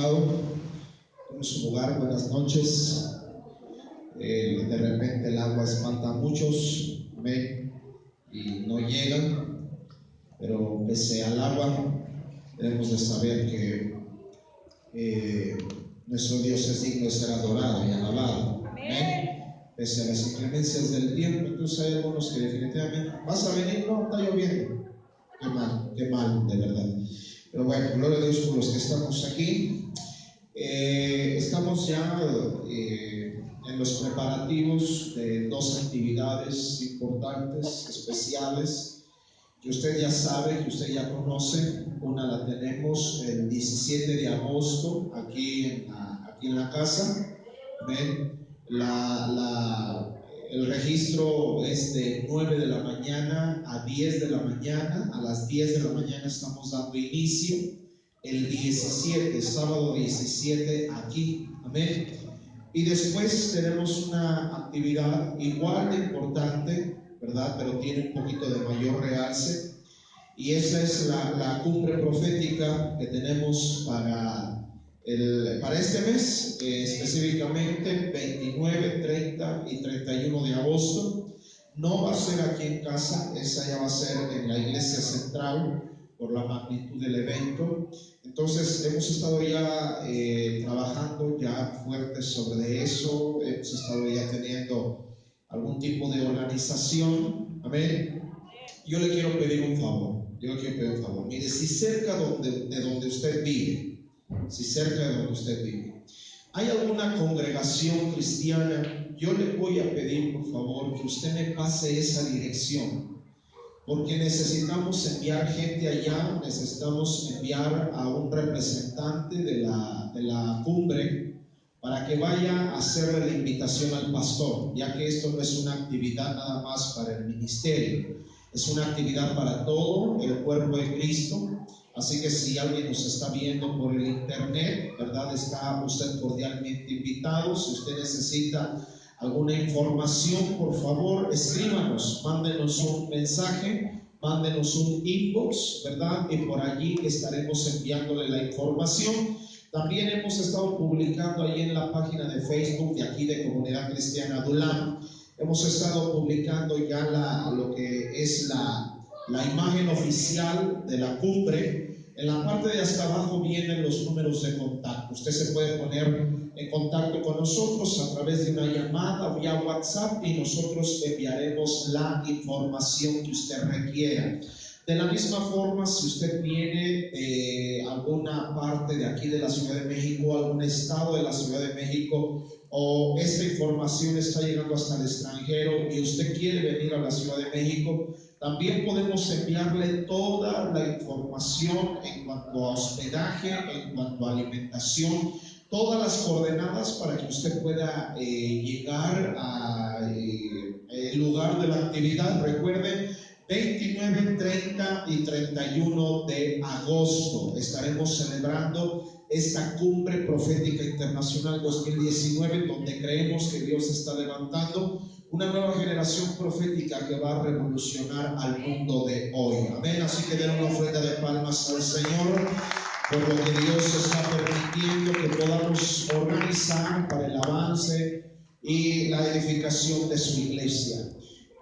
trabajado. En su lugar, buenas noches. De repente el agua espanta a muchos, amén, y no llegan, pero pese al agua debemos de saber que nuestro Dios es digno de ser adorado y alabado, amén. Pese a las inclemencias del tiempo, entonces hay algunos que definitivamente, ¿vas a venir? No, está lloviendo. Qué mal, de verdad. Pero bueno, gloria a Dios por los que estamos aquí. Estamos ya en los preparativos de dos actividades importantes, especiales, que usted ya sabe, que usted ya conoce. Una la tenemos el 17 de agosto aquí en la casa. ¿Ven? El registro es de 9 de la mañana a 10 de la mañana. A las 10 de la mañana estamos dando inicio. El 17, sábado 17, aquí. Amén. Y después tenemos una actividad igual de importante, ¿verdad? Pero tiene un poquito de mayor realce. Y esa es la cumbre profética que tenemos para este mes, específicamente 29, 30 y 31 de agosto. No va a ser aquí en casa, esa ya va a ser en la iglesia central por la magnitud del evento. Entonces hemos estado ya trabajando ya fuerte sobre eso, hemos estado ya teniendo algún tipo de organización, amén. Yo le quiero pedir un favor, mire, si cerca de donde usted vive, hay alguna congregación cristiana, yo le voy a pedir por favor que usted me pase esa dirección, porque necesitamos enviar gente allá, necesitamos enviar a un representante de la cumbre para que vaya a hacerle la invitación al pastor, ya que esto no es una actividad nada más para el ministerio, es una actividad para todo el cuerpo de Cristo. Así que si alguien nos está viendo por el internet, ¿verdad? Está usted cordialmente invitado. Si usted necesita alguna información, por favor, escríbanos, mándenos un mensaje, mándenos un inbox, ¿verdad? Y por allí estaremos enviándole la información. También hemos estado publicando ahí en la página de Facebook de aquí de Comunidad Cristiana Dulam. Hemos estado publicando ya lo que es la imagen oficial de la cumbre. En la parte de hasta abajo vienen los números de contacto. Usted se puede poner en contacto con nosotros a través de una llamada vía WhatsApp y nosotros enviaremos la información que usted requiera. De la misma forma, si usted viene de alguna parte de aquí de la Ciudad de México, algún estado de la Ciudad de México, o esta información está llegando hasta el extranjero y usted quiere venir a la Ciudad de México, también podemos enviarle toda la información en cuanto a hospedaje, en cuanto a alimentación, todas las coordenadas para que usted pueda llegar al lugar de la actividad. Recuerden, 29, 30 y 31 de agosto estaremos celebrando esta cumbre profética internacional 2019, donde creemos que Dios está levantando una nueva generación profética que va a revolucionar al mundo de hoy. Amén. Así que den una ofrenda de palmas al Señor por lo que Dios está permitiendo que podamos organizar para el avance y la edificación de su iglesia.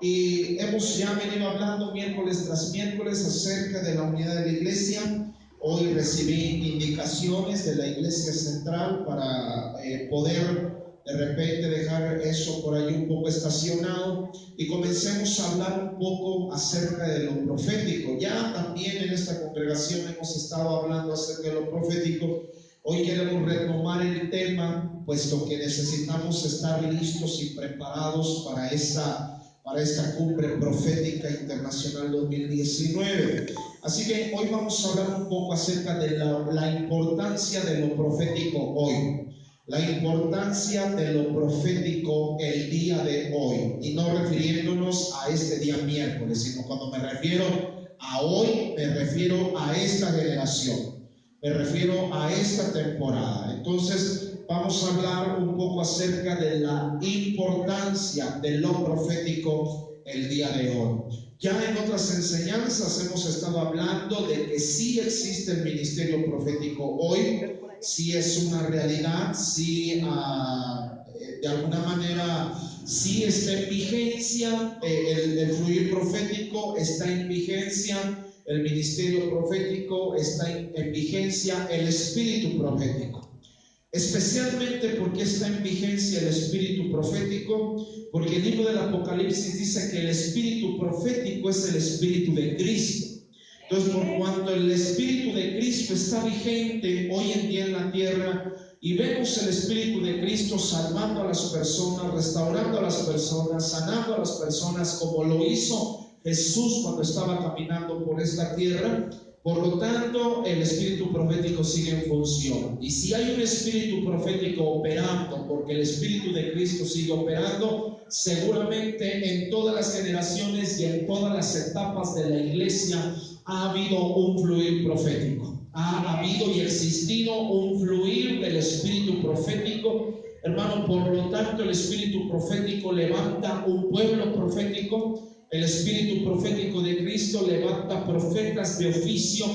Y hemos ya venido hablando miércoles tras miércoles acerca de la unidad de la iglesia. Hoy recibí indicaciones de la iglesia central para poder de repente dejar eso por ahí un poco estacionado y comencemos a hablar un poco acerca de lo profético. Ya también en esta congregación hemos estado hablando acerca de lo profético. Hoy queremos retomar el tema, puesto que necesitamos estar listos y preparados para esta cumbre profética internacional 2019. Así que hoy vamos a hablar un poco acerca de la importancia de lo profético hoy. La importancia de lo profético el día de hoy. Y no refiriéndonos a este día miércoles, sino cuando me refiero a hoy, me refiero a esta generación. Me refiero a esta temporada. Entonces, vamos a hablar un poco acerca de la importancia de lo profético el día de hoy. Ya en otras enseñanzas hemos estado hablando de que sí existe el ministerio profético hoy, sí es una realidad, sí de alguna manera sí está en vigencia, el fluir profético está en vigencia, el ministerio profético está en vigencia, el espíritu profético. Especialmente porque está en vigencia el espíritu profético, porque el libro del Apocalipsis dice que el espíritu profético es el espíritu de Cristo. Entonces, por cuanto el espíritu de Cristo está vigente hoy en día en la tierra, y vemos el espíritu de Cristo salvando a las personas, restaurando a las personas, sanando a las personas, como lo hizo Jesús cuando estaba caminando por esta tierra, por lo tanto el espíritu profético sigue en función. Y si hay un espíritu profético operando, porque el espíritu de Cristo sigue operando, seguramente en todas las generaciones y en todas las etapas de la iglesia ha habido un fluir profético. Ha habido y existido un fluir del espíritu profético, hermano. Por lo tanto, el espíritu profético levanta un pueblo profético. El espíritu profético de Cristo levanta profetas de oficio.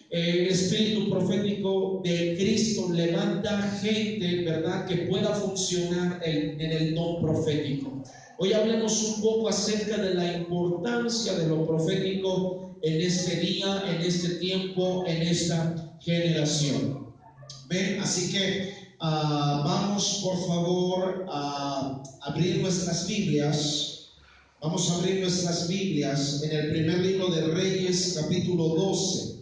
El espíritu profético de Cristo levanta gente, ¿verdad?, que pueda funcionar en el don profético. Hoy hablemos un poco acerca de la importancia de lo profético en este día, en este tiempo, en esta generación. ¿Ven? Así que vamos por favor a abrir nuestras Biblias. Vamos a abrir nuestras Biblias en el primer libro de Reyes, capítulo 12.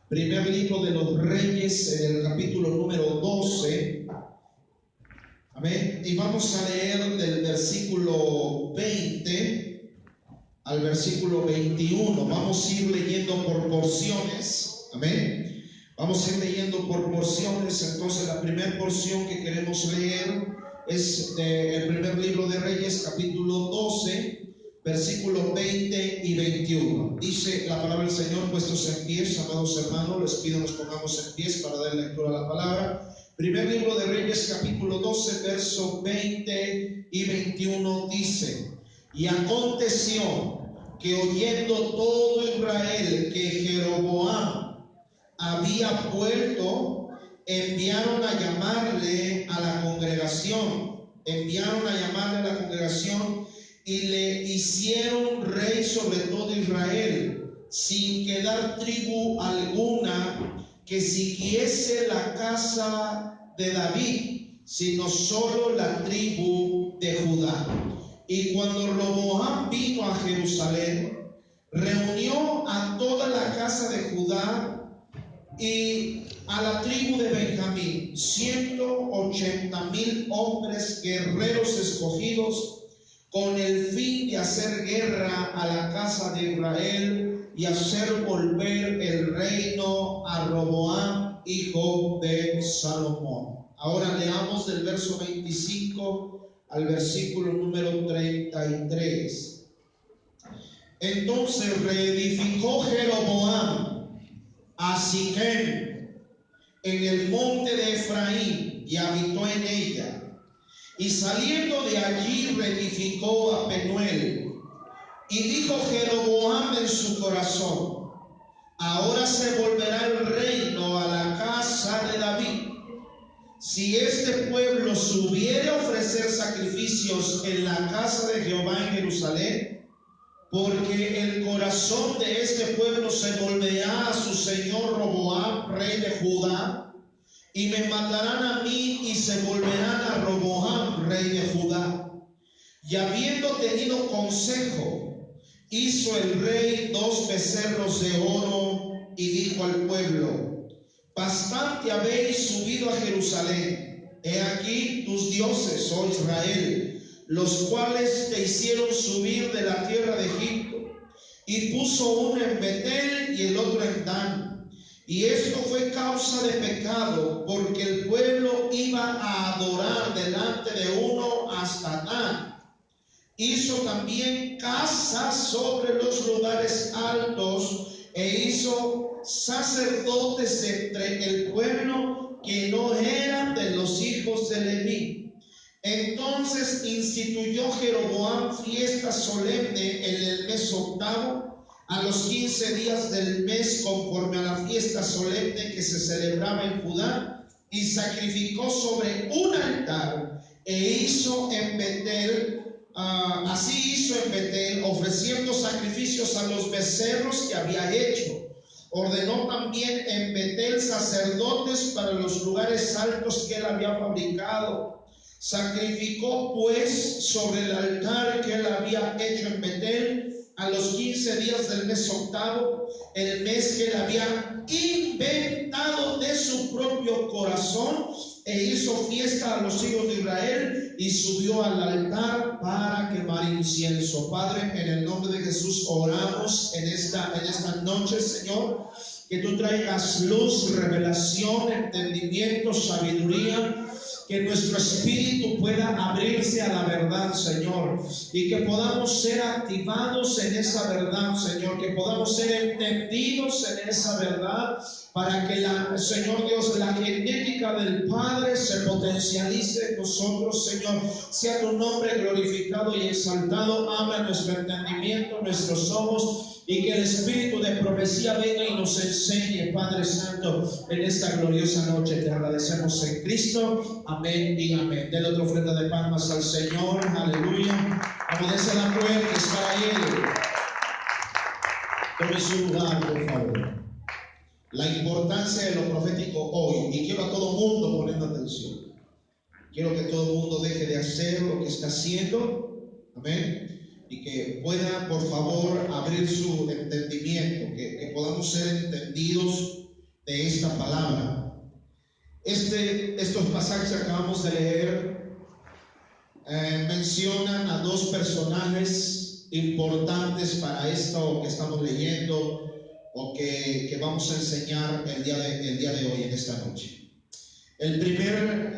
Primer libro de los Reyes, en el capítulo número 12. Amén. Y vamos a leer del versículo 20 al versículo 21. Vamos a ir leyendo por porciones. Amén. Vamos a ir leyendo por porciones. Entonces, la primera porción que queremos leer es del primer libro de Reyes, capítulo 12. Versículos 20 y 21. Dice la palabra del Señor: puestos en pies, amados hermanos, les pido nos pongamos en pies para dar lectura a la palabra. Primer libro de Reyes, capítulo 12, versos 20 y 21 dice: y aconteció que oyendo todo Israel que Jeroboam había vuelto, enviaron a llamarle a la congregación. Y le hicieron rey sobre todo Israel, sin quedar tribu alguna que siguiese la casa de David, sino solo la tribu de Judá. Y cuando Roboam vino a Jerusalén, reunió a toda la casa de Judá y a la tribu de Benjamín, 180,000 hombres guerreros escogidos, con el fin de hacer guerra a la casa de Israel y hacer volver el reino a Roboam, hijo de Salomón. Ahora leamos del verso 25 al versículo número 33. Entonces reedificó Jeroboam a Siquem en el monte de Efraín y habitó en ella. Y saliendo de allí reedificó a Penuel. Y dijo Jeroboam en su corazón: ahora se volverá el reino a la casa de David, si este pueblo subiere a ofrecer sacrificios en la casa de Jehová en Jerusalén, porque el corazón de este pueblo se volverá a su señor Roboam, rey de Judá, y me matarán a mí y se volverán a Roboam, rey de Judá. Y habiendo tenido consejo, hizo el rey 2 becerros de oro y dijo al pueblo: bastante habéis subido a Jerusalén. He aquí tus dioses, oh Israel, los cuales te hicieron subir de la tierra de Egipto. Y puso uno en Betel y el otro en Dan. Y esto fue causa de pecado, porque el pueblo iba a adorar delante de uno hasta Dan. Hizo también casas sobre los lugares altos, e hizo sacerdotes entre el pueblo que no eran de los hijos de Leví. Entonces instituyó Jeroboam fiesta solemne en el mes octavo, a los 15 días del mes, conforme a la fiesta solemne que se celebraba en Judá, y sacrificó sobre un altar e hizo en Betel, así hizo en Betel, ofreciendo sacrificios a los becerros que había hecho. Ordenó también en Betel sacerdotes para los lugares altos que él había fabricado. Sacrificó pues sobre el altar que él había hecho en Betel a los 15 días del mes octavo, el mes que él había inventado de su propio corazón, e hizo fiesta a los hijos de Israel y subió al altar para quemar incienso. Padre, en el nombre de Jesús oramos en esta noche, Señor, que tú traigas luz, revelación, entendimiento, sabiduría, que nuestro espíritu pueda abrirse a la verdad, Señor, y que podamos ser activados en esa verdad, Señor, que podamos ser entendidos en esa verdad, para que Señor Dios, la genética del Padre se potencialice en nosotros, Señor. Sea tu nombre glorificado y exaltado. Abra nuestro entendimiento, nuestros ojos, y que el espíritu de profecía venga y nos enseñe, Padre Santo, en esta gloriosa noche. Te agradecemos en Cristo. Amén y amén. Denle otra ofrenda de palmas al Señor. Aleluya. Agradece la fuertes para Él. Tome su lugar, por favor. La importancia de lo profético hoy, y quiero a todo mundo poniendo atención. Quiero que todo el mundo deje de hacer lo que está haciendo. Amén. Y que pueda, por favor, abrir su entendimiento, que podamos ser entendidos de esta palabra. Estos pasajes que acabamos de leer mencionan a dos personajes importantes para esto que estamos leyendo, o que vamos a enseñar el día de hoy, en esta noche. El primer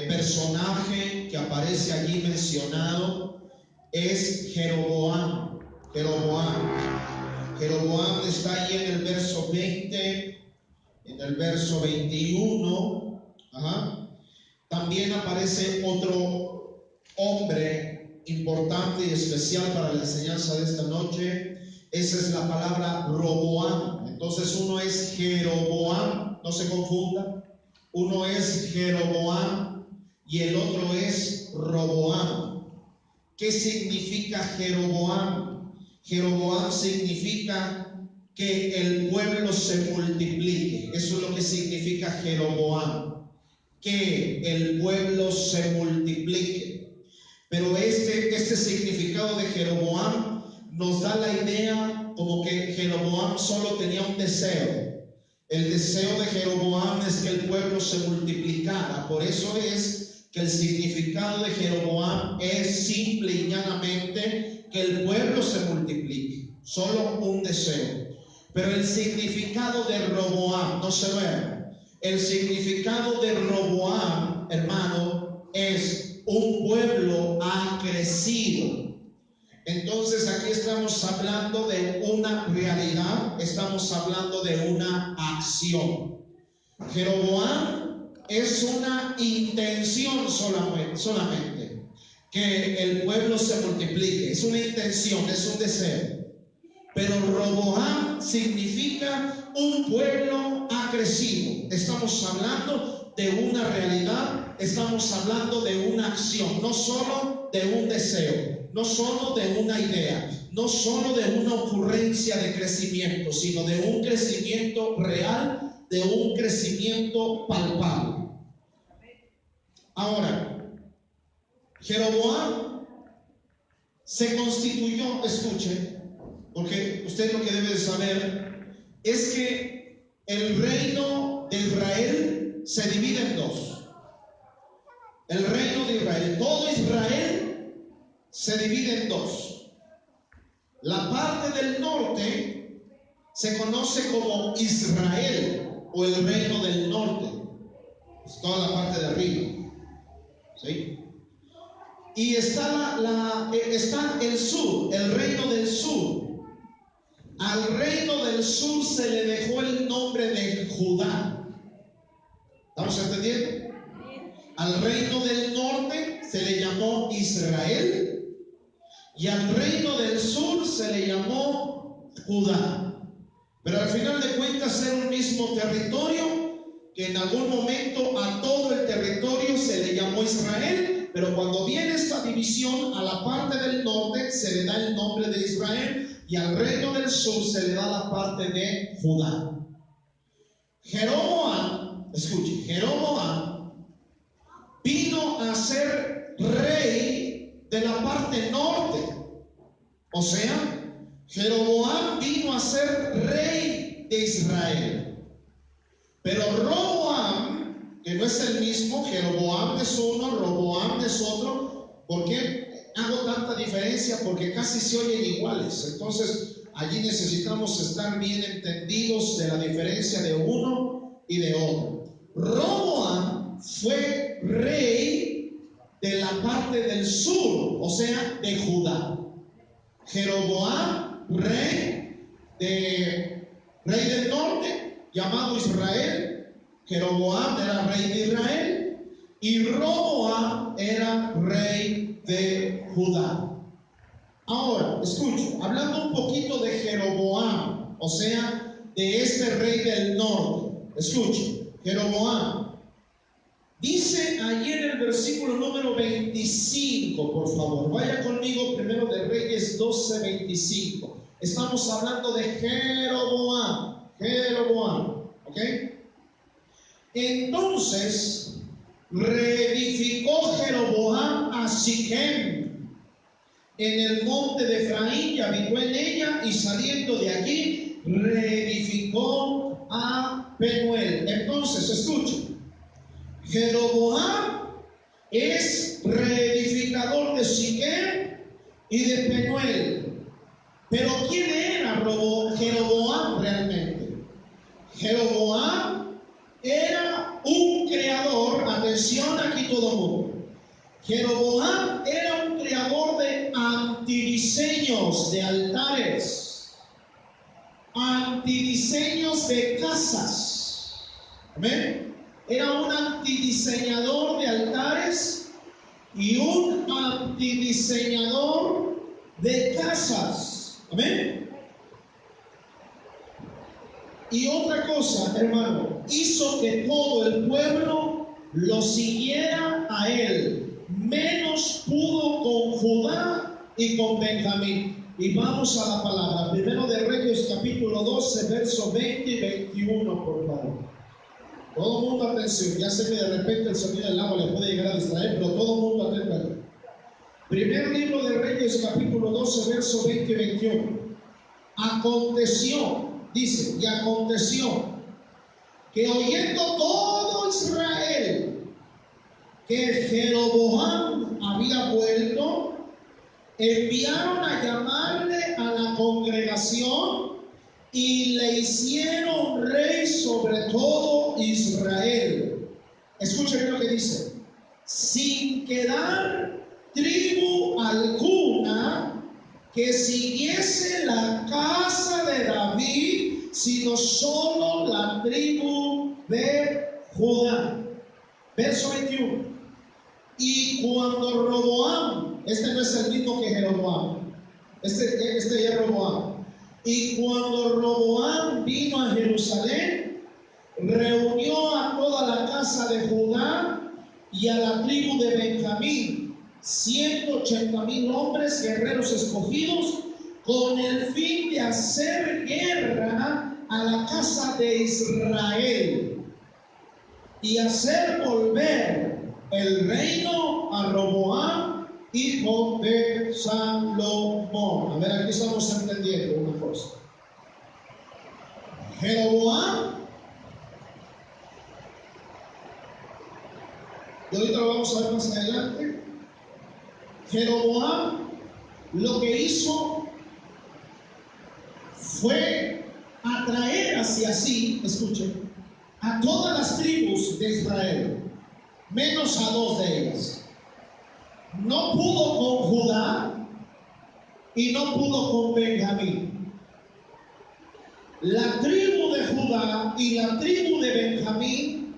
personaje que aparece allí mencionado es Jeroboam. Jeroboam está ahí en el verso 20, en el verso 21. También aparece otro hombre importante y especial para la enseñanza de esta noche. Esa es la palabra Roboam. Entonces uno es Jeroboam, no se confunda. Uno es Jeroboam y el otro es Roboam. ¿Qué significa Jeroboam? Jeroboam significa que el pueblo se multiplique. Eso es lo que significa Jeroboam, que el pueblo se multiplique. Pero este significado de Jeroboam nos da la idea como que Jeroboam solo tenía un deseo. El deseo de Jeroboam es que el pueblo se multiplicara. Por eso es que el significado de Jeroboam es simple y llanamente que el pueblo se multiplique. Solo un deseo. Pero el significado de Roboam, no se duerma. El significado de Roboam, hermano, es un pueblo ha crecido. Entonces aquí estamos hablando de una realidad, estamos hablando de una acción. Jeroboam es una intención solamente, que el pueblo se multiplique, es una intención, es un deseo. Pero Roboam significa un pueblo ha crecido. Estamos hablando de una realidad, estamos hablando de una acción, no solo de un deseo, no solo de una idea, no solo de una ocurrencia de crecimiento, sino de un crecimiento real, de un crecimiento palpable. Ahora, Jeroboam se constituyó, escuchen, porque usted lo que debe de saber es que el reino de Israel se divide en dos. El reino de Israel, todo Israel se divide en dos. La parte del norte se conoce como Israel, o el reino del norte. Es toda la parte de arriba. ¿Sí? Y está el sur, el reino del sur. Al reino del sur se le dejó el nombre de Judá. ¿Estamos entendiendo? Al reino del norte se le llamó Israel y al reino del sur se le llamó Judá. Pero al final de cuentas era un mismo territorio que en algún momento a todo el territorio se le llamó Israel, pero cuando viene esta división, a la parte del norte se le da el nombre de Israel y al reino del sur se le da la parte de Judá. Jeroboam, escuche, Jeroboam vino a ser rey de la parte norte. O sea, Jeroboam vino a ser rey de Israel. Pero Roboam, que no es el mismo, Jeroboam es uno, Roboam es otro. ¿Por qué hago tanta diferencia? Porque casi se oyen iguales. Entonces, allí necesitamos estar bien entendidos de la diferencia de uno y de otro. Roboam fue rey de la parte del sur, o sea, de Judá. Jeroboam, rey del norte, llamado Israel. Jeroboam era rey de Israel y Roboam era rey de Judá. Ahora, escucho, hablando un poquito de Jeroboam, o sea, de este rey del norte. Escuche, Jeroboam. Dice allí en el versículo número 25, por favor. Vaya conmigo primero de Reyes 12:25. Estamos hablando de Jeroboam. ¿Ok? Entonces reedificó Jeroboam a Sichem en el monte de Efraín y habitó en ella, y saliendo de allí reedificó a Penuel. Entonces, escuchen, Jeroboam es reedificador de Sichem y de Penuel. Pero ¿quién era Jeroboam realmente? Jeroboam era un creador, atención aquí todo el mundo. Jeroboam era un creador de antidiseños de altares, antidiseños de casas. Amén. Era un antidiseñador de altares y un antidiseñador de casas. Amén. Y otra cosa, hermano, hizo que todo el pueblo lo siguiera a él, menos pudo con Judá y con Benjamín. Y vamos a la palabra, primero de Reyes capítulo 12, versos 20 y 21, por favor. Todo el mundo atención, ya sé que de repente el sonido del agua le puede llegar a distraer, pero todo el mundo atento. Primer libro de Reyes capítulo 12, versos 20 y 21. Aconteció, dice, y aconteció que oyendo todo Israel que Jeroboam había vuelto, enviaron a llamarle a la congregación y le hicieron rey sobre todo Israel. Escuchen lo que dice: sin quedar tribu alguna que siguiese la casa de David, sino solo la tribu de Judá. Verso 21. Y cuando Roboam, este no es el mismo que Jeroboam, este es Roboam. Y cuando Roboam vino a Jerusalén, reunió a toda la casa de Judá y a la tribu de Benjamín, 180,000 hombres guerreros escogidos, con el fin de hacer guerra a la casa de Israel y hacer volver el reino a Roboam, hijo de Salomón. A ver, aquí estamos entendiendo una cosa. Jeroboam, y ahorita lo vamos a ver más adelante. Jeroboam lo que hizo fue atraer hacia sí, escuchen, a todas las tribus de Israel, menos a dos de ellas. No pudo con Judá y no pudo con Benjamín. La tribu de Judá y la tribu de Benjamín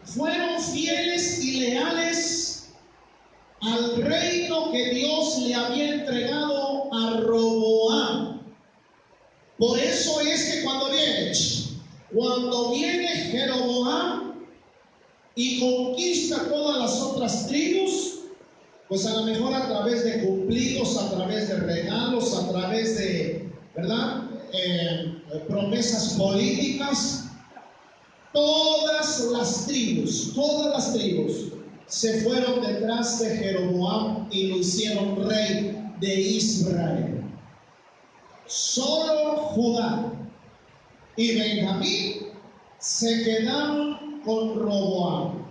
fueron fieles y leales al reino que Dios le había entregado a Roboam. Por eso es que cuando viene Cuando viene Jeroboam y conquista todas las otras tribus, pues a lo mejor a través de cumplidos, a través de regalos, a través de, ¿verdad? Promesas políticas, todas las tribus se fueron detrás de Jeroboam y lo hicieron rey de Israel. Solo Judá y Benjamín se quedaron con Roboam.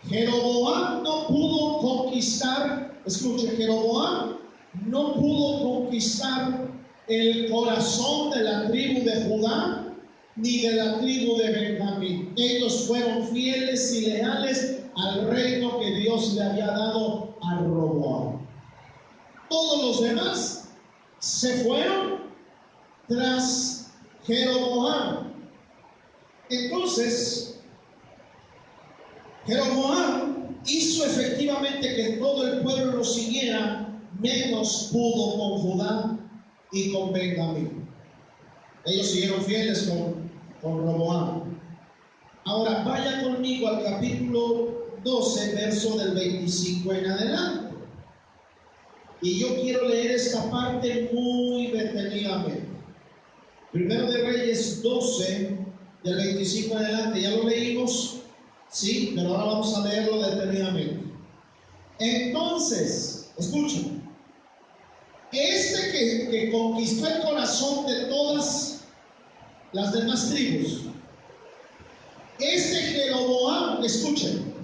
Jeroboam no pudo conquistar, escuche, Jeroboam no pudo conquistar el corazón de la tribu de Judá ni de la tribu de Benjamín. Ellos fueron fieles y leales al reino que Dios le había dado a Roboam. Todos los demás se fueron tras Jeroboam. Entonces, Jeroboam hizo efectivamente que todo el pueblo lo siguiera, menos pudo con Judá y con Benjamín. Ellos siguieron fieles con Roboam. Ahora vaya conmigo al capítulo 12, verso del 25 en adelante. Y yo quiero leer esta parte muy detenidamente. Primero de Reyes 12, del 25 en adelante. Ya lo leímos, sí, pero ahora vamos a leerlo detenidamente. Entonces, escuchen. Que conquistó el corazón de todas las demás tribus. Jeroboam, escuchen,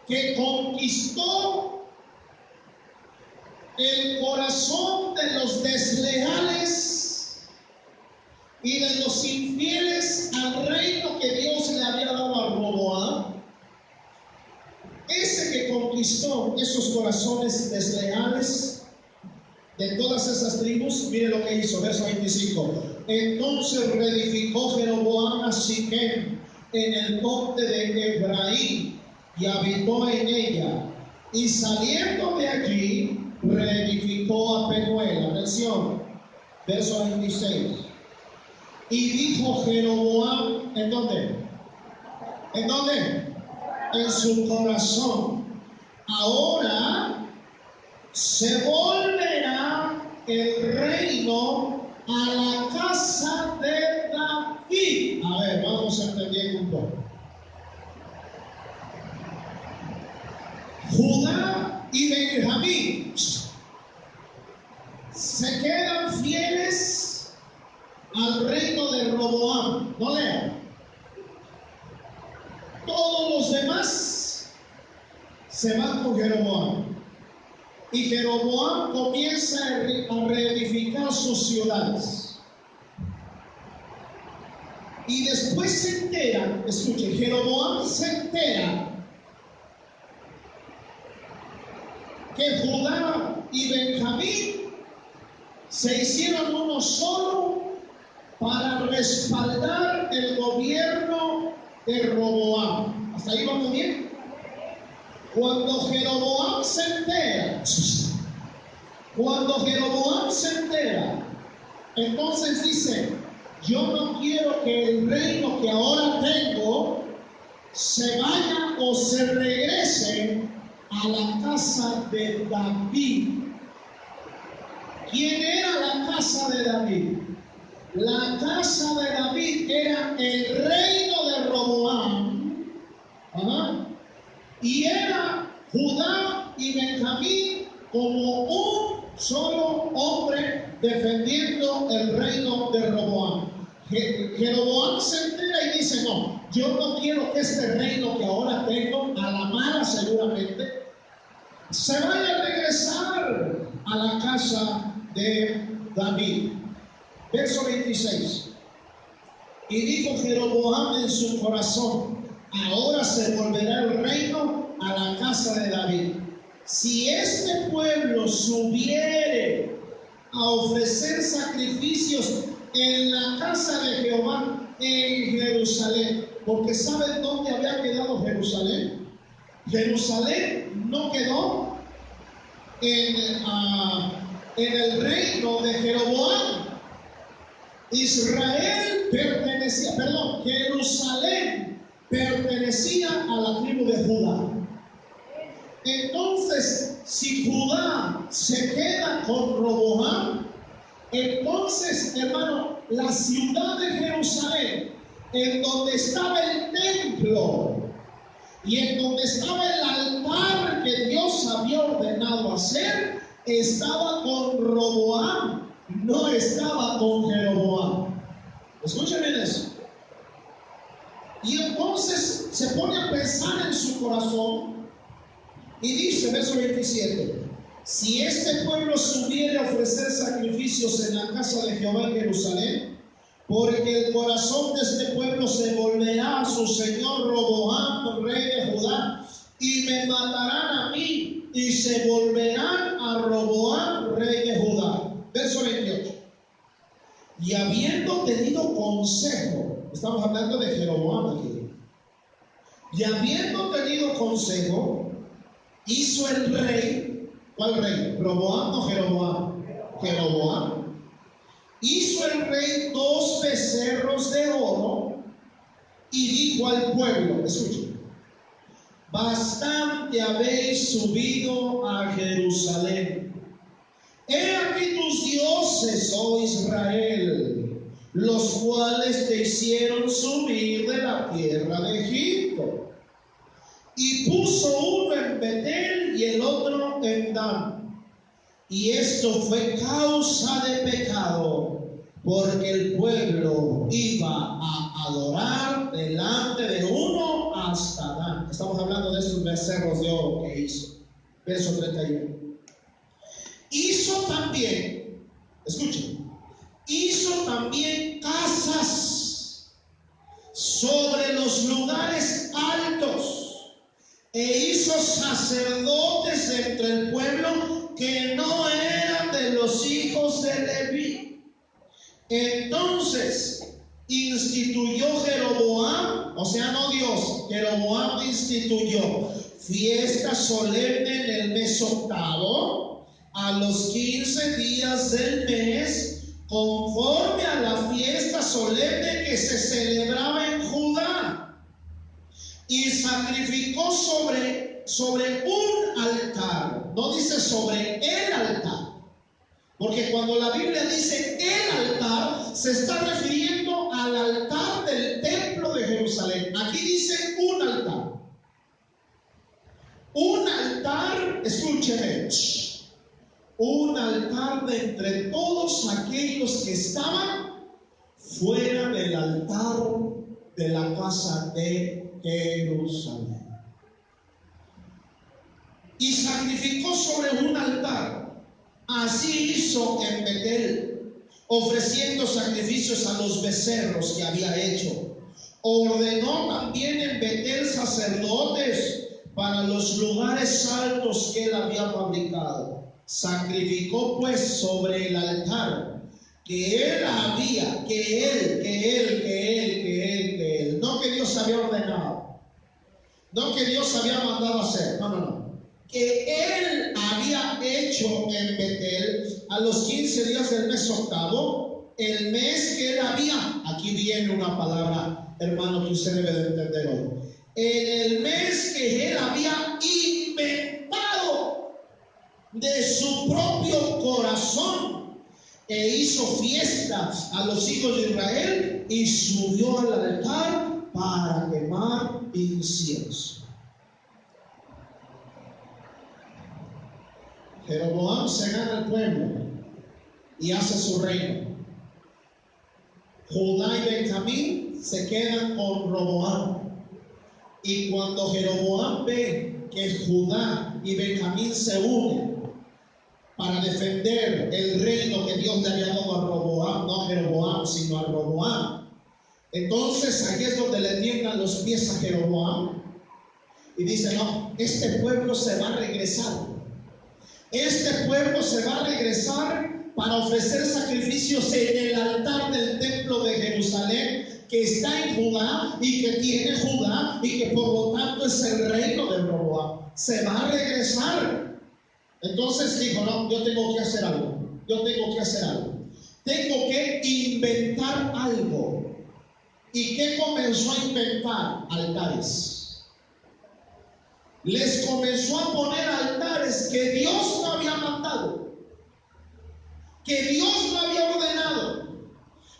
que conquistó el corazón de los desleales y de los infieles al reino que Dios le había dado a Roboam. Ese que conquistó esos corazones desleales de todas esas tribus, mire lo que hizo, verso 25. Entonces reedificó Jeroboam a Siquem en el monte de Efraín y habitó en ella. Y saliendo de allí, reedificó a Penuel. Atención, verso 26. Y dijo Jeroboam, ¿en dónde? ¿En dónde? En su corazón. Ahora se volverá el reino a la casa de David. A ver, vamos entendiendo un poco. Judá y Benjamín se quedan fieles al reino de Roboam. No lean. Todos los demás se van con Jeroboam. Y Jeroboam comienza a reedificar sus ciudades. Y después se entera, escuchen, Jeroboam se entera que Judá y Benjamín se hicieron uno solo para respaldar el gobierno de Roboam. ¿Hasta ahí vamos bien? Cuando Jeroboam se entera, entonces dice, yo no quiero que el reino que ahora tengo se vaya o se regrese a la casa de David. ¿Quién era la casa de David? La casa de David era el reino de Roboam. Y era Judá y Benjamín como un solo hombre defendiendo el reino de Roboam. Jeroboam se entera y dice, no, yo no quiero que este reino que ahora tengo, a la mala seguramente, se vaya a regresar a la casa de David. Verso 26. Y dijo Jeroboam en su corazón, ahora se volverá el reino a la casa de David. Si este pueblo subiere a ofrecer sacrificios en la casa de Jehová en Jerusalén, porque ¿saben dónde había quedado Jerusalén? Jerusalén no quedó en el reino de Jeroboam. Jerusalén pertenecía a la tribu de Judá. Entonces, si Judá se queda con Roboam, entonces, hermano, la ciudad de Jerusalén, en donde estaba el templo y en donde estaba el altar que Dios había ordenado hacer, estaba con Roboam, no estaba con Jeroboam. Escuchen bien eso. Y entonces se pone a pensar en su corazón y dice, verso 27, si este pueblo subiera a ofrecer sacrificios en la casa de Jehová en Jerusalén, porque el corazón de este pueblo se volverá a su señor Roboam, rey de Judá, y me matarán a mí, y se volverán a Roboam, rey de Judá. Verso 28. Y habiendo tenido consejo, estamos hablando de Jeroboam aquí, y habiendo tenido consejo, hizo el rey, ¿cuál rey? ¿Roboam o Jeroboam? Jeroboam. Hizo el rey 2 becerros de oro y dijo al pueblo, escuchen, bastante habéis subido a Jerusalén. He aquí tus dioses, oh Israel, los cuales te hicieron subir de la tierra de Egipto. Y puso uno en Betel y el otro en Dan. Y esto fue causa de pecado, porque el pueblo iba a adorar delante de uno hasta Dan. Estamos hablando de estos becerros de oro que hizo. Verso 31. Hizo también, escuchen, hizo también casas sobre los lugares altos, e hizo sacerdotes entre el pueblo que no eran de los hijos de Leví. Entonces instituyó Jeroboam, o sea, no Dios, Jeroboam instituyó fiesta solemne en el mes octavo, a los 15 días del mes, conforme a la fiesta solemne que se celebraba en Judá, y sacrificó sobre un altar, no dice sobre el altar, porque cuando la Biblia dice el altar, se está refiriendo al altar del templo de Jerusalén. Aquí dice un altar. Un altar, escúcheme, un altar de entre todos aquellos que estaban fuera del altar de la casa de Jerusalén. Y sacrificó sobre un altar. Así hizo en Betel, ofreciendo sacrificios a los becerros que había hecho. Ordenó también en Betel sacerdotes para los lugares altos que él había fabricado. Sacrificó pues sobre el altar que él, no que Dios había ordenado, no que Dios había mandado hacer, no, que él había hecho en Betel a los 15 días del mes octavo, el mes que él había, aquí viene una palabra, hermano, que usted debe de entender hoy, en el mes que él había inventado de su propio corazón, e hizo fiesta a los hijos de Israel y subió al altar para quemar incienso. Jeroboam se gana el pueblo y hace su reino. Judá y Benjamín se quedan con Roboam. Y cuando Jeroboam ve que Judá y Benjamín se unen para defender el reino que Dios le había dado a Roboam, no a Jeroboam, sino a Roboam, entonces ahí es donde le tiemblan los pies a Jeroboam y dice, no, este pueblo se va a regresar. Este pueblo se va a regresar para ofrecer sacrificios en el altar del templo de Jerusalén, que está en Judá y que tiene Judá y que por lo tanto es el reino de Roboam. Se va a regresar. Entonces dijo, no, yo tengo que hacer algo. tengo que inventar algo. ¿Y qué comenzó a inventar? Altares. Les comenzó a poner altares que Dios no había mandado, que Dios no había ordenado.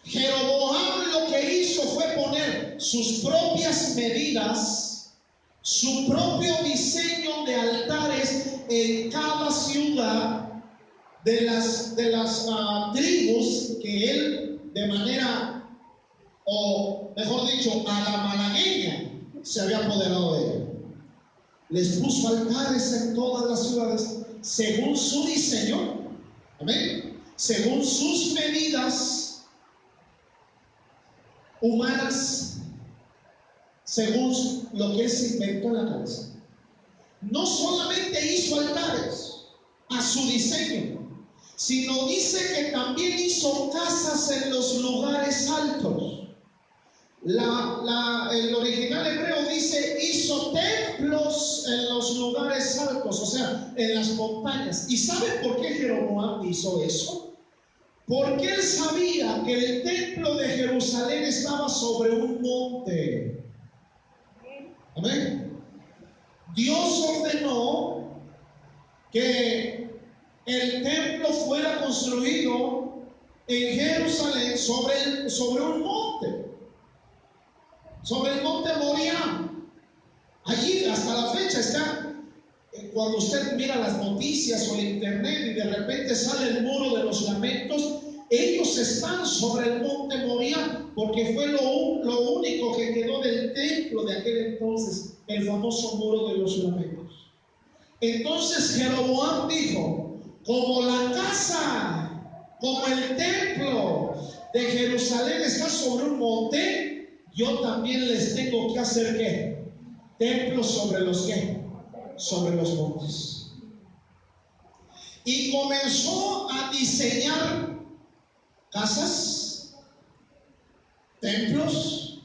Jeroboam lo que hizo fue poner sus propias medidas, su propio diseño de altares en cada ciudad de las tribus que él, de manera, o mejor dicho, a la malagueña, se había apoderado de ella. Les puso altares en todas las ciudades según su diseño, amén, según sus medidas humanas, según lo que él se inventó en la cabeza. No solamente hizo altares a su diseño, sino dice que también hizo casas en los lugares altos. El original hebreo dice hizo templos en los lugares altos, o sea, en las montañas. ¿Y saben por qué Jeroboam hizo eso? Porque él sabía que el templo de Jerusalén estaba sobre un monte. Amén. Dios ordenó que el templo fuera construido en Jerusalén sobre un monte, sobre el monte Moriah. Allí hasta la fecha está. Cuando usted mira las noticias o el internet y de repente sale el muro de los lamentos, ellos están sobre el monte Moriah, porque fue lo único que quedó del templo de aquel entonces, el famoso muro de los lamentos. Entonces Jeroboam dijo: como la casa, como el templo de Jerusalén está sobre un monte, yo también les tengo que hacer ¿qué? Templos sobre los ¿qué? Sobre los montes. Y comenzó a diseñar casas, templos,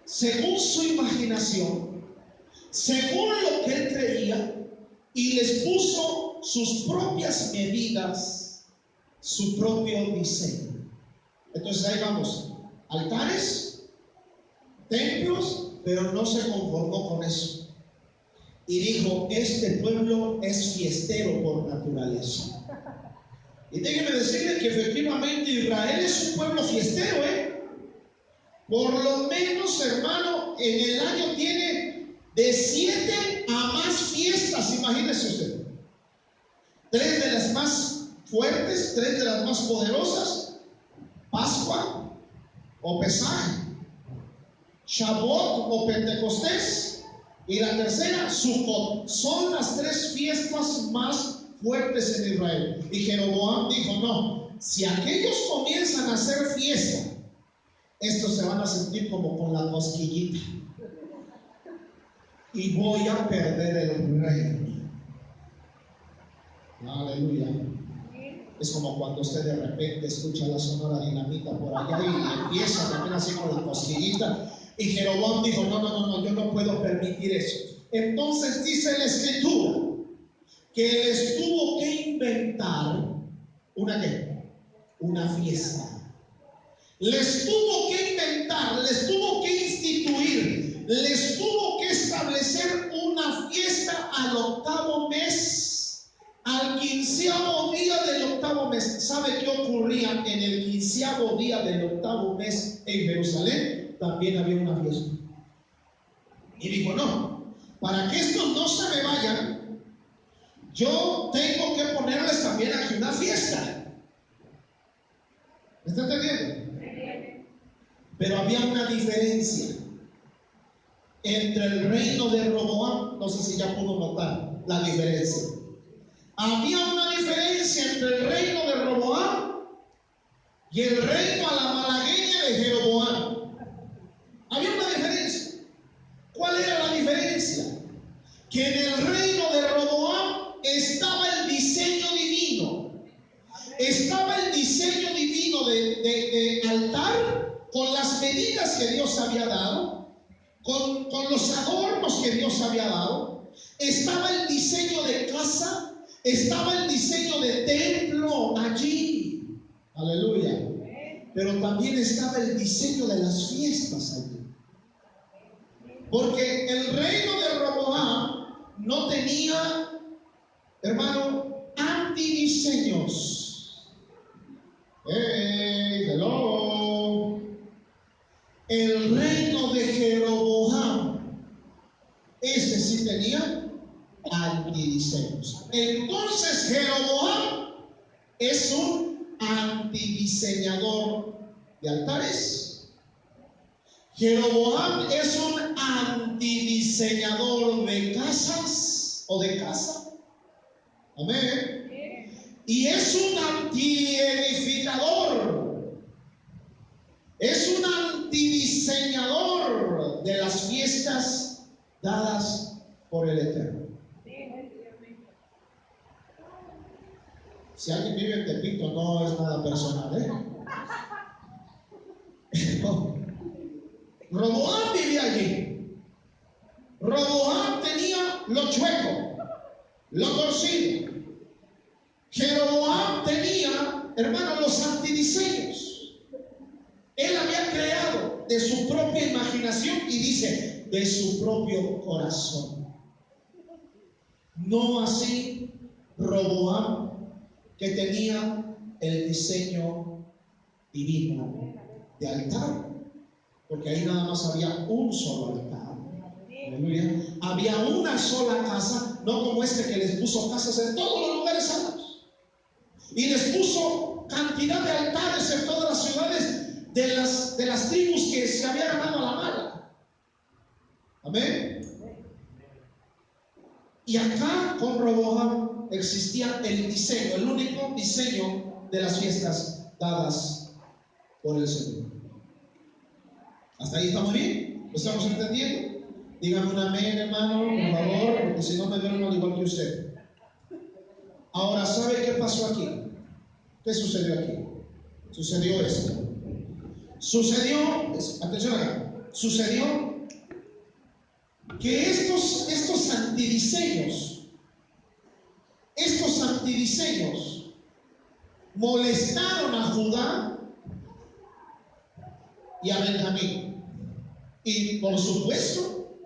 según su imaginación, según lo que él creía, y les puso sus propias medidas, su propio diseño. Entonces ahí vamos, altares, templos, pero no se conformó con eso. Y dijo: este pueblo es fiestero por naturaleza. Y déjenme decirles que efectivamente Israel es un pueblo fiestero, Por lo menos, hermano, en el año tiene de 7 a más fiestas, imagínese usted. 3 de las más fuertes, 3 de las más poderosas: Pascua o Pesaj, Shavuot o Pentecostés, y la tercera, Sukkot. Son las 3 fiestas más fuertes en Israel. Y Jeroboam dijo: no, si aquellos comienzan a hacer fiesta, estos se van a sentir como con la cosquillita y voy a perder el reino. Aleluya. Es como cuando usted de repente escucha la Sonora Dinamita por allá y empieza también así con la cosquillita. Y Jeroboam dijo: no, yo no puedo permitir eso. Entonces dice la Escritura que les tuvo que inventar una fiesta. Les tuvo que inventar, les tuvo que instituir, les tuvo que establecer una fiesta al 8º mes, al 15º día del 8º mes. ¿Sabe qué ocurría en el 15º día del 8º mes en Jerusalén? También había una fiesta. Y dijo: no, para que estos no se me vayan, yo tengo que ponerles también aquí una fiesta. ¿Me está entendiendo? Pero había una diferencia entre el reino de Roboam. No sé si ya pudo notar la diferencia. Había una diferencia entre el reino de Roboam y el reino a la malagueña de Jeroboam. Había una diferencia. ¿Cuál era la diferencia? Que en el reino de Roboam estaba el diseño divino. Estaba el diseño divino de altar, con las medidas que Dios había dado, con los adornos que Dios había dado. Estaba el diseño de casa, Estaba el diseño de templo allí. Aleluya. Pero también estaba el diseño de las fiestas allí. Porque el reino de Roboam no tenía, hermano, antidiseños. Hey, hello. El reino de Jeroboam, este sí tenía antidiseños. Entonces Jeroboam es un antidiseñador de altares. Jeroboam es un antidiseñador de casas o de casa. Amén. Y es un antiedificador. Es un antidiseñador de las fiestas dadas por el Eterno. Si alguien vive en Tepito, no es nada personal, No. Roboam vivía allí. Roboam tenía lo chueco, lo torcido. Jeroboam tenía, hermano, los antidiseños. Él había creado de su propia imaginación y dice, de su propio corazón. No así Roboam, que tenía el diseño divino de altar, porque ahí nada más había un solo altar. Aleluya. Había una sola casa, no como este que les puso casas en todos los lugares santos. Y les puso cantidad de altares en todas las ciudades de las tribus que se había ganado a la mala. Amén. Y acá con Roboam existía el diseño, el único diseño de las fiestas dadas por el Señor. ¿Hasta ahí estamos bien? ¿Lo estamos entendiendo? Dígame un amén, hermano, por favor, porque si no me duermo al igual que usted. Ahora, ¿sabe qué pasó aquí? ¿Qué sucedió aquí? Sucedió esto. Atención acá, sucedió que estos antidiseños molestaron a Judá y a Benjamín. Y por supuesto,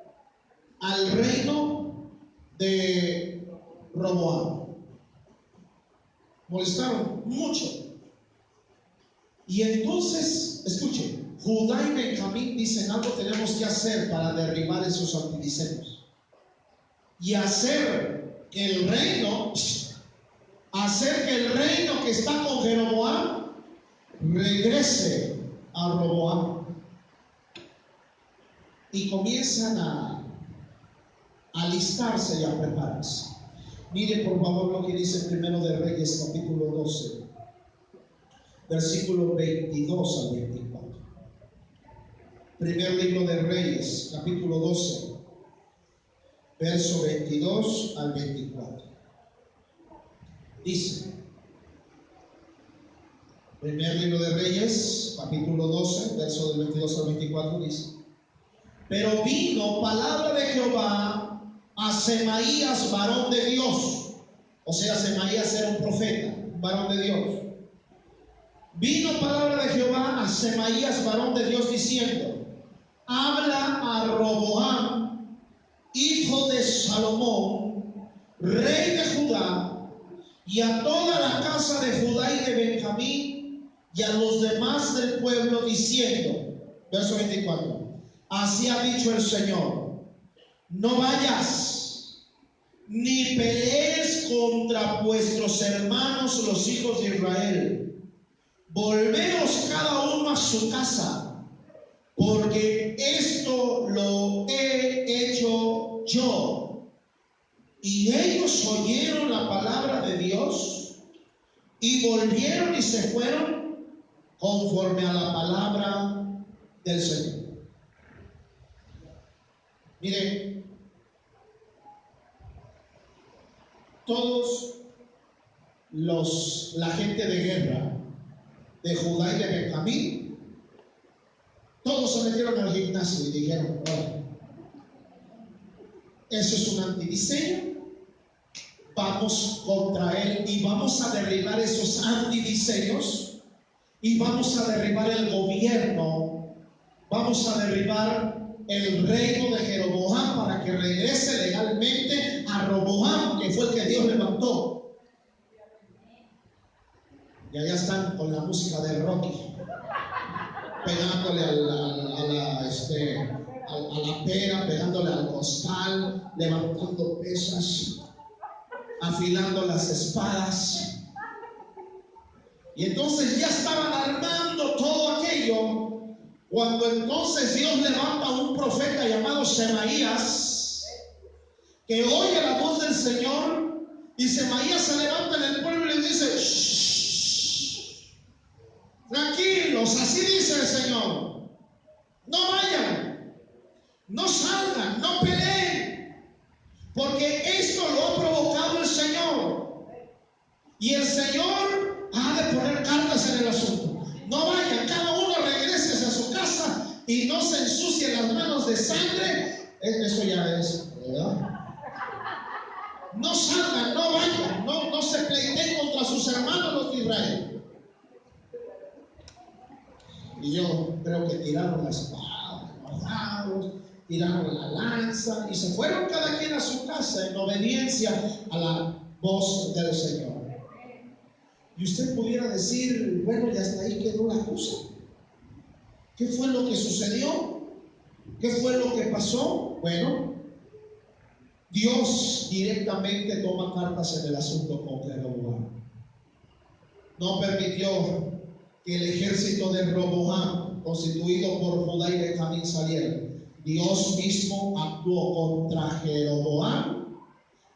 al reino de Roboam. Molestaron mucho. Y entonces, escuche, Judá y Benjamín dicen, algo tenemos que hacer para derribar esos antidiseños. Y hacer que el reino que está con Jeroboam regrese a Roboam. Y comienzan a alistarse y a prepararse. Mire por favor lo que dice Primero de Reyes, capítulo 12, versículo 22 al 24. Primer libro de Reyes, capítulo 12, verso 22 al 24. Dice, primer libro de Reyes, capítulo 12, verso del 22 al 24, dice: pero vino palabra de Jehová a Semaías, varón de Dios. O sea, Semaías era un profeta, un varón de Dios. Vino palabra de Jehová a Semaías, varón de Dios, diciendo: habla a Roboam, hijo de Salomón, rey de Judá, y a toda la casa de Judá y de Benjamín, y a los demás del pueblo, diciendo, verso 24: así ha dicho el Señor, no vayas ni pelees contra vuestros hermanos los hijos de Israel. Volveos cada uno a su casa, porque esto lo he hecho yo. Y ellos oyeron la palabra de Dios y volvieron y se fueron conforme a la palabra del Señor. Miren, todos la gente de guerra de Judá y de Benjamín, todos se metieron al gimnasio y dijeron: eso es un antidiseño, va a vamos contra él y vamos a derribar esos antidiseños y vamos a derribar el gobierno, vamos a derribar el reino de Jeroboam para que regrese legalmente a Roboam, que fue el que Dios levantó. Y allá están con la música de Rocky, pegándole a la pera, pegándole al costal, levantando pesas, afilando las espadas. Y entonces ya estaban armando todo aquello, cuando entonces Dios levanta a un profeta llamado Semaías, que oye la voz del Señor, y Semaías se levanta en el pueblo y le dice: shh, tranquilos, así dice el Señor, no vayan, no salgan, no peleen, porque esto lo ha provocado el Señor, y el Señor ha de poner cartas en el asunto. No vayan, cada uno regrese a su casa y no se ensucien las manos de sangre. Eso ya es, ¿verdad? No salgan, no vayan, no se pleiteen contra sus hermanos los de Israel. Y yo creo que tiraron la espada, enojados, tiraron la lanza y se fueron cada quien a su casa en obediencia a la voz del Señor. Y usted pudiera decir: bueno, y hasta ahí quedó la cosa. ¿Qué fue lo que sucedió? ¿Qué fue lo que pasó? Bueno, Dios directamente toma cartas en el asunto con Jeroboam. No permitió que el ejército de Roboam, constituido por Judá y Benjamín, saliera. Dios mismo actuó contra Jeroboam,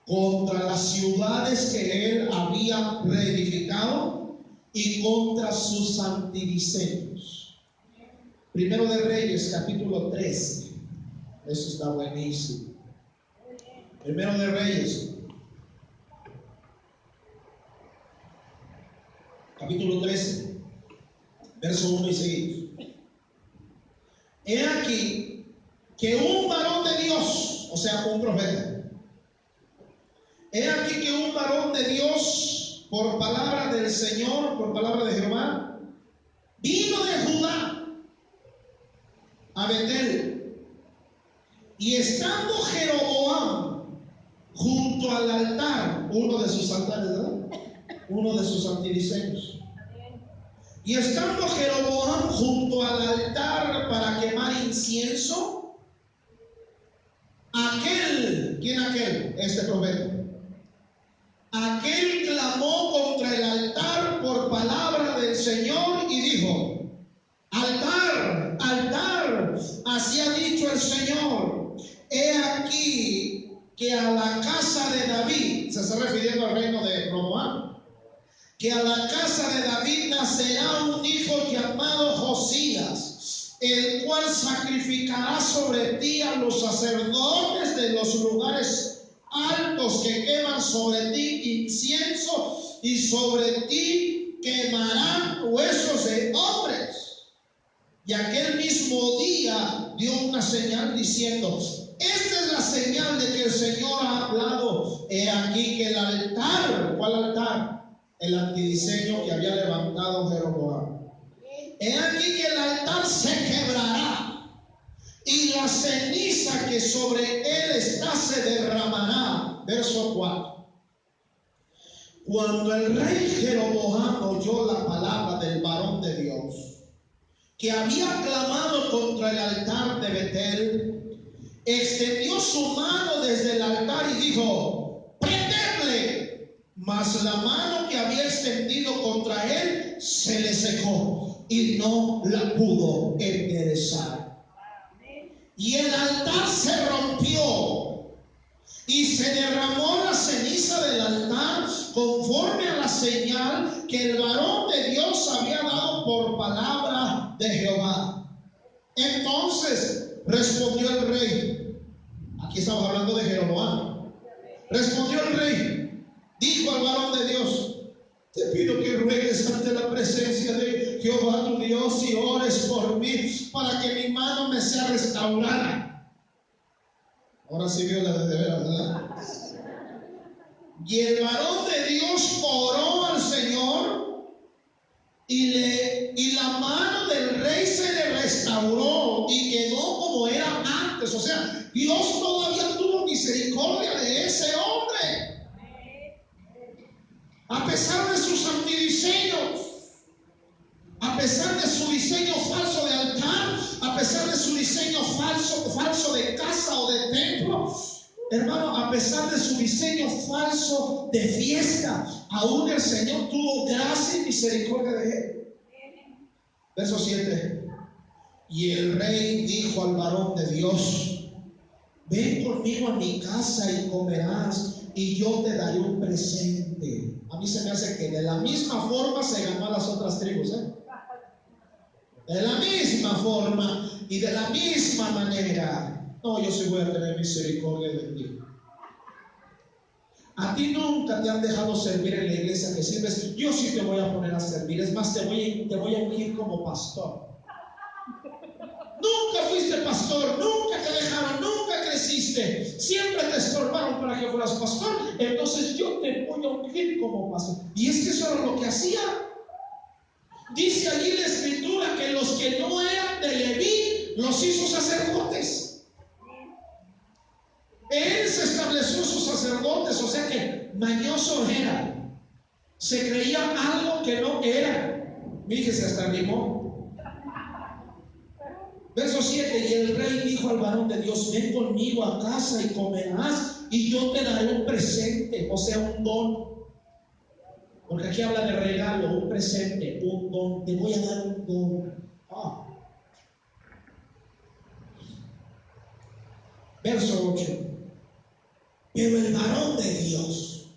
contra las ciudades que él había reedificado y contra sus antidiseños. Primero de Reyes, capítulo 13. Eso está buenísimo. Primero de Reyes, capítulo 13, verso 1 y seguidos. He aquí que un varón de Dios, o sea, un profeta, he aquí que un varón de Dios, por palabra del Señor, por palabra de Jehová, vino de Judá a Betel, y estando Jeroboam junto al altar, uno de sus altares, ¿verdad? Uno de sus antidiseños. Y estando Jeroboam junto al altar para quemar incienso, ¿quién aquel? Este profeta. Aquel clamó contra el altar por palabra del Señor y dijo: altar, altar, así ha dicho el Señor, he aquí que a la casa de David, se está refiriendo al reino de Roboam, que a la casa de David nacerá un hijo llamado Josías, el cual sacrificará sobre ti a los sacerdotes de los lugares altos que queman sobre ti incienso, y sobre ti quemarán huesos de hombres. Y aquel mismo día dio una señal diciendo: esta es la señal de que el Señor ha hablado. He aquí que el altar, ¿cuál altar? El antidiseño que había levantado Jeroboam. He aquí que el altar se quebrará, y la ceniza que sobre él está se derramará. Verso 4. Cuando el rey Jeroboam oyó la palabra del varón de Dios, que había clamado contra el altar de Betel, extendió su mano desde el altar y dijo: prendedle. Mas la mano que había extendido contra él se le secó y no la pudo enderezar. Y el altar se rompió y se derramó la ceniza del altar conforme a la señal que el varón de Dios había dado por palabra de Jehová. Entonces respondió el rey, aquí estamos hablando de Jeroboam, respondió el rey, dijo al varón de Dios: te pido que ruegues ante la presencia de Jehová tu Dios y ores por mí para que mi mano me sea restaurada. Ahora sí vio la de veras, ¿verdad? Y el varón de Dios oró al Señor y la mano del rey se le restauró y quedó como era antes. O sea, Dios todavía tuvo misericordia de ese hombre. A pesar de sus antidiseños, a pesar de su diseño falso de altar, a pesar de su diseño falso de casa o de templo, hermano, a pesar de su diseño falso de fiesta, aún el Señor tuvo gracia y misericordia de él. Verso 7. Y el rey dijo al varón de Dios: ven conmigo a mi casa y comerás, y yo te daré un presente. A mí se me hace que de la misma forma se ganó a las otras tribus, de la misma forma y de la misma manera. No, yo sí voy a tener misericordia de ti. A ti nunca te han dejado servir en la iglesia que sirves. Yo sí te voy a poner a servir. Es más, te voy a ungir como pastor. Nunca fuiste pastor, nunca te dejaron, nunca creciste. Siempre te estorbaron para que fueras pastor. Entonces yo te voy a ungir como pastor. Y es que eso era lo que hacía. Dice allí la escritura que los que no eran de Leví los hizo sacerdotes. Él se estableció sus sacerdotes, o sea que mañoso era. Se creía algo que no era. Fíjese, hasta rimó. Verso 7. Y el rey dijo al varón de Dios: ven conmigo a casa y comerás, y yo te daré un presente, o sea, un don. Porque aquí habla de regalo, un presente, un don. Te voy a dar un don. Verso 8. Pero el varón de Dios,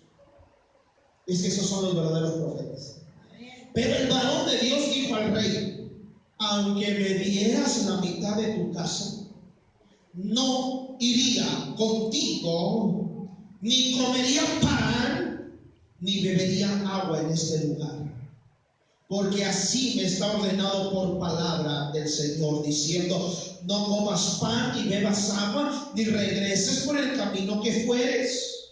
es que esos son los verdaderos profetas. Pero el varón de Dios dijo al rey: aunque me dieras la mitad de tu casa, no iría contigo, ni comería pan, ni bebería agua en este lugar. Porque así me está ordenado por palabra del Señor, diciendo: no comas pan y bebas agua, ni regreses por el camino que fueres.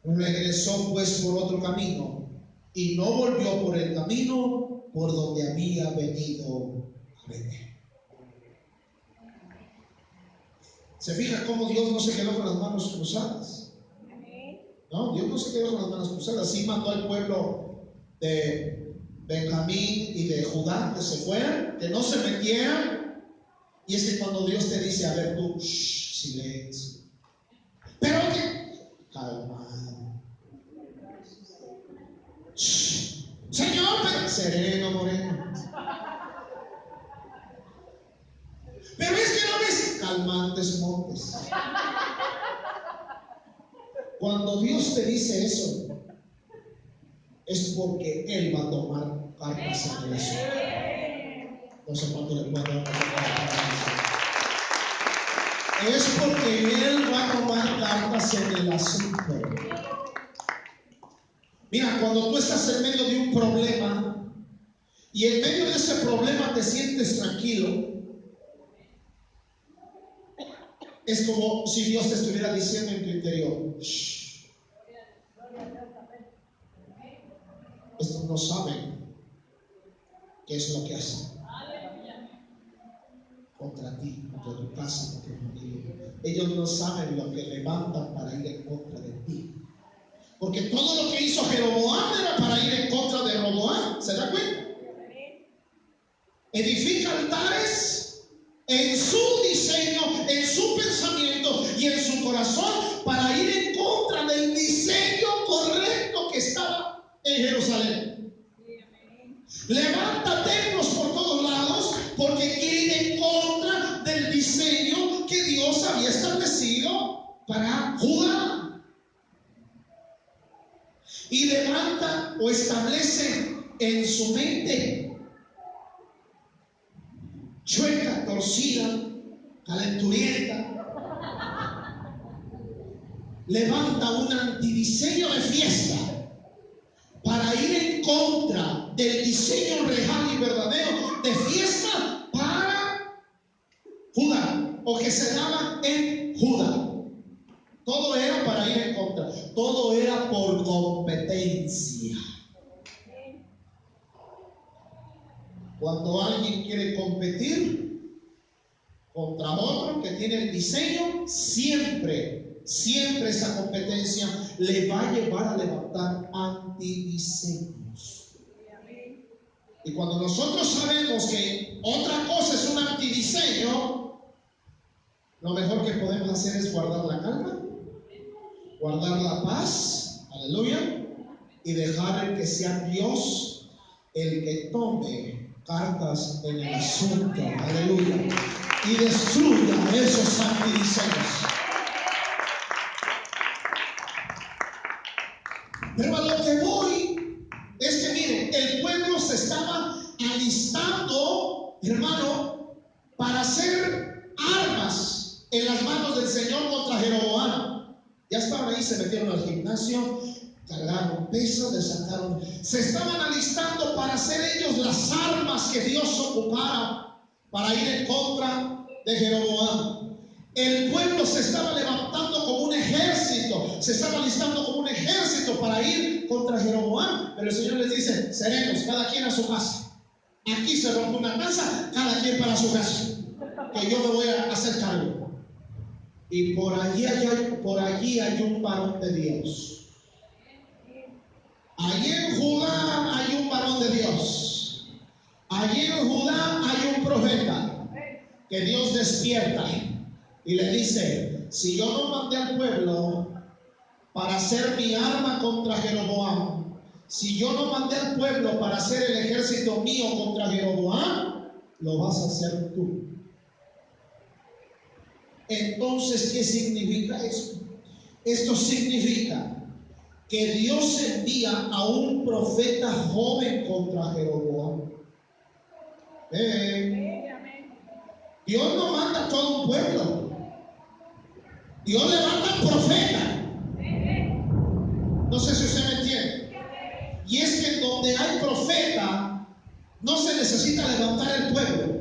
Regresó pues por otro camino, y no volvió por el camino por donde había venido a venir. ¿Se fija cómo Dios no se quedó con las manos cruzadas? No, Dios no se quedó con las manos cruzadas. Sí mandó al pueblo de Benjamín y de Judá que se fueran, que no se metieran. Y es que cuando Dios te dice: a ver tú, silencio. Pero que, calma. Señor, pero sereno, moreno. Pero es que no ves, calmantes montes. Cuando Dios te dice eso, es porque Él va a tomar cartas en el asunto. No sé cuánto le puedo dar. Es porque Él va a tomar cartas en el asunto. Mira, cuando tú estás en medio de un problema y en medio de ese problema te sientes tranquilo, es como si Dios te estuviera diciendo en tu interior: shh, estos no saben qué es lo que hacen contra ti, contra tu casa, contra tu familia. Ellos no saben lo que levantan para ir en contra de ti. Porque todo lo que hizo Jeroboam era para ir en contra de Roboam. ¿Se da cuenta? Edifica altares en su diseño, en su pensamiento y en su corazón para ir en contra del diseño correcto que estaba en Jerusalén. Levanta templos por todos lados porque quiere ir en contra del diseño que Dios había establecido para Judá. Y levanta o establece en su mente chueca, torcida, calenturienta, levanta un antidiseño de fiesta para ir en contra del diseño real y verdadero de fiesta para Judá, o que se daba en Judá. Todo era para ir en contra, todo era por competencia. Cuando alguien quiere competir contra otro que tiene el diseño, siempre esa competencia le va a llevar a levantar antidiseños. Y cuando nosotros sabemos que otra cosa es un antidiseño, lo mejor que podemos hacer es guardar la calma, guardar la paz, aleluya, y dejar que sea Dios el que tome cartas en el asunto, aleluya, y destruya esos antidiseños. Pero a lo que voy es que miren, el pueblo se estaba alistando, hermano, para hacer armas en las manos del Señor contra Jeroboam. Ya estaban ahí, se metieron al gimnasio, cargaron peso, le sacaron, se estaban alistando para hacer ellos las armas que Dios ocupara para ir en contra de Jeroboam. El pueblo se estaba levantando como un ejército, se estaba alistando como un ejército para ir contra Jeroboam. Pero el Señor les dice: serenos, cada quien a su casa. Aquí se rompe una casa, cada quien para su casa, que yo me voy a hacer cargo. Y por allí hay un varón de Dios. Allí en Judá hay un varón de Dios. Allí en Judá hay un profeta que Dios despierta y le dice: si yo no mandé al pueblo para hacer mi arma contra Jeroboam, si yo no mandé al pueblo para hacer el ejército mío contra Jeroboam, lo vas a hacer tú. Entonces, ¿qué significa esto? Esto significa que Dios envía a un profeta joven contra Jeroboam. Dios no manda a todo un pueblo. Dios levanta un profeta. No sé si usted me entiende. Y es que donde hay profeta, no se necesita levantar el pueblo.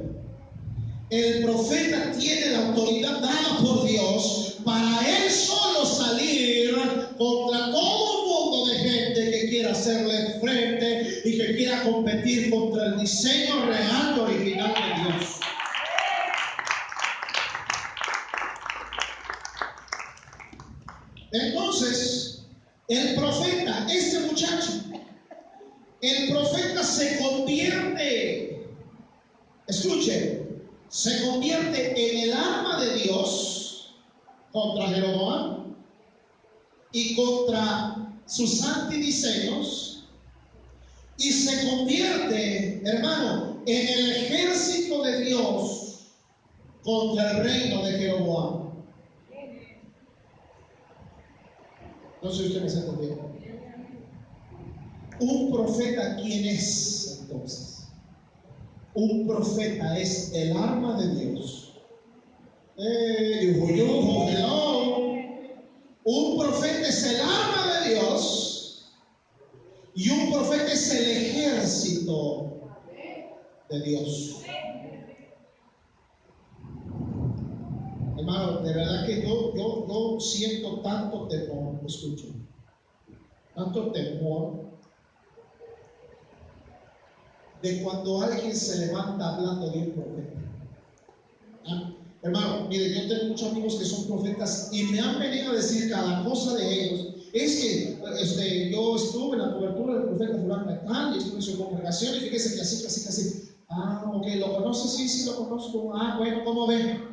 El profeta tiene la autoridad dada por Dios para él solo salir contra todo un mundo de gente que quiera hacerle frente y que quiera competir contra el diseño real y original de Dios. Entonces, el profeta, este muchacho, el profeta se convierte, escuche, se convierte en el arma de Dios contra Jeroboam y contra sus antidiseños, y se convierte, hermano, en el ejército de Dios contra el reino de Jeroboam. No sé si usted me está entendiendo. Un profeta, ¿quién es entonces? Un profeta es el arma de Dios. Un profeta es el arma de Dios y un profeta es el ejército de Dios. Hermano, de verdad que yo siento tanto temor, escucho, tanto temor de cuando alguien se levanta hablando de un profeta. Hermano, mire, yo tengo muchos amigos que son profetas y me han venido a decir cada cosa de ellos. Es que yo estuve en la cobertura del profeta fulano de tal y estuve en su congregación y fíjese que así. Ah, ok, ¿lo conoce? Sí, lo conozco. Ah, bueno, ¿cómo ve?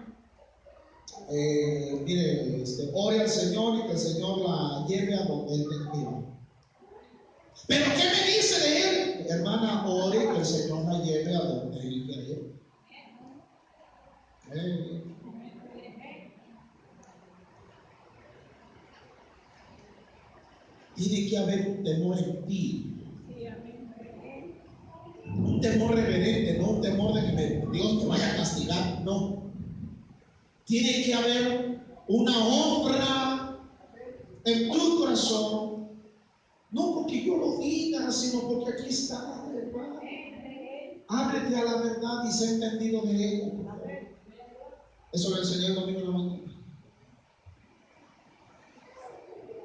Mire, ore al Señor y que el Señor la lleve a donde Él te quiera. ¿Pero qué me dice de él? Hermana, ore que el Señor la lleve a donde Él quiere. Tiene que haber un temor en ti. Un temor reverente, no un temor de que Dios te vaya a castigar, no. Tiene que haber una honra en tu corazón, no porque yo lo diga, sino porque aquí está, hermano. Ábrete a la verdad y sé entendido de ella. Eso lo enseñé el domingo de la mañana.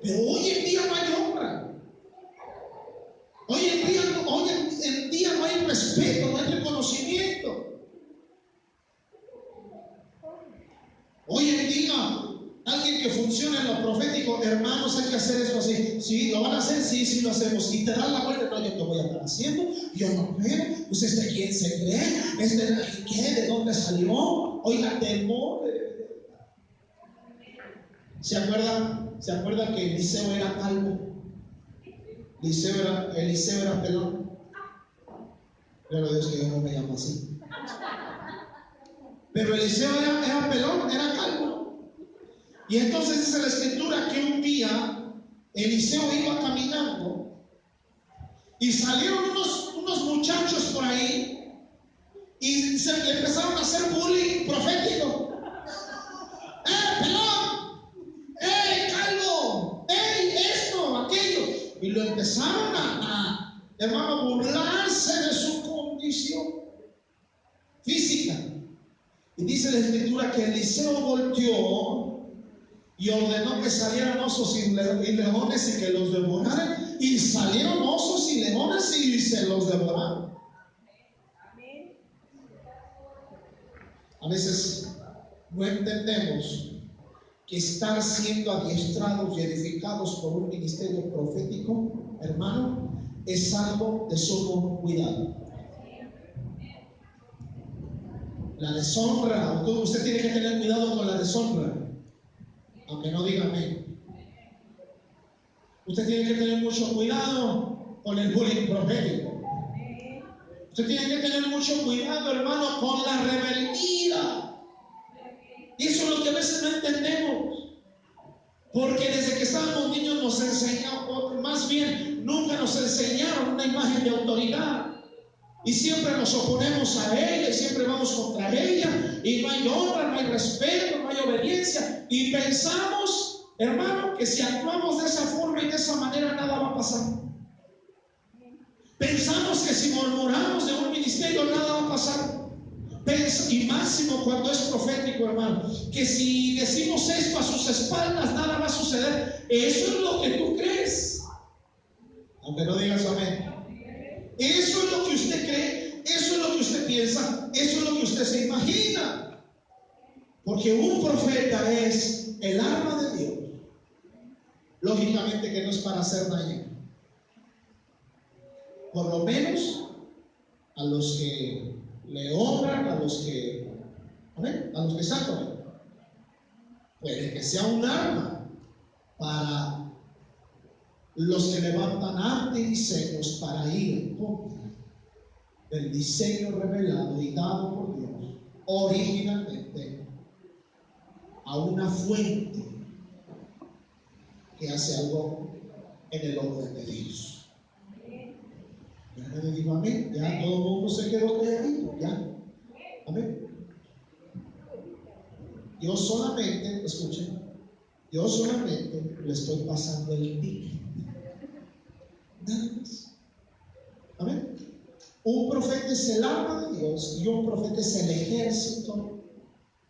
Pero hoy en día no hay honra. respeto, no hay reconocimiento. Hoy en día, alguien que funcione en lo profético, hermanos, hay que hacer esto así. Sí, ¿lo van a hacer? Sí, sí lo hacemos. Y te dan la vuelta, no, yo te voy a estar haciendo, yo no creo. Pues ¿quién se cree? ¿Qué? ¿De dónde salió? Oiga, temor. ¿Se acuerda que Eliseo era calvo? Eliseo era pelón. Pero Dios que yo no me llamo así. Pero Eliseo era pelón, era calvo. Y entonces dice la escritura que un día Eliseo iba caminando y salieron unos muchachos por ahí y le empezaron a hacer bullying profético. ¡Pelón! ¡Calvo! Esto, aquello! Y lo empezaron hermano, burlarse de su condición física. Y dice la escritura que Eliseo volteó y ordenó que salieran osos y leones y que los devoraran. Y salieron osos y leones y se los devoraron. A veces no entendemos que estar siendo adiestrados y edificados por un ministerio profético, hermano, es algo de sumo cuidado. La deshonra, usted tiene que tener cuidado con la deshonra, aunque no diga amén. Usted tiene que tener mucho cuidado con el bullying profético. Usted tiene que tener mucho cuidado, hermano, con la rebeldía. Y eso es lo que a veces no entendemos. Porque desde que estábamos niños nos enseñaron, más bien nunca nos enseñaron una imagen de autoridad. Y siempre nos oponemos a ella y siempre vamos contra ella. Y no hay honra, no hay respeto, no hay obediencia. Y pensamos, hermano, que si actuamos de esa forma y de esa manera nada va a pasar. Pensamos que si murmuramos de un ministerio nada va a pasar. Y máximo cuando es profético, hermano, que si decimos esto a sus espaldas nada va a suceder. Eso es lo que tú crees, aunque no digas amén. Eso es lo que usted cree, eso es lo que usted piensa, eso es lo que usted se imagina. Porque un profeta es el arma de Dios. Lógicamente que no es para hacer daño. Por lo menos a los que le honran, a los que sacan. Puede que sea un arma para los que levantan arte y diseños para ir en contra del diseño revelado y dado por Dios originalmente a una fuente que hace algo en el orden de Dios. Ya nadie dijo amén, ya todo el mundo se quedó calladito, ya. Amén. Yo solamente, escuchen, yo solamente le estoy pasando el ticket. Nada más. Amén. Un profeta es el arma de Dios y un profeta es el ejército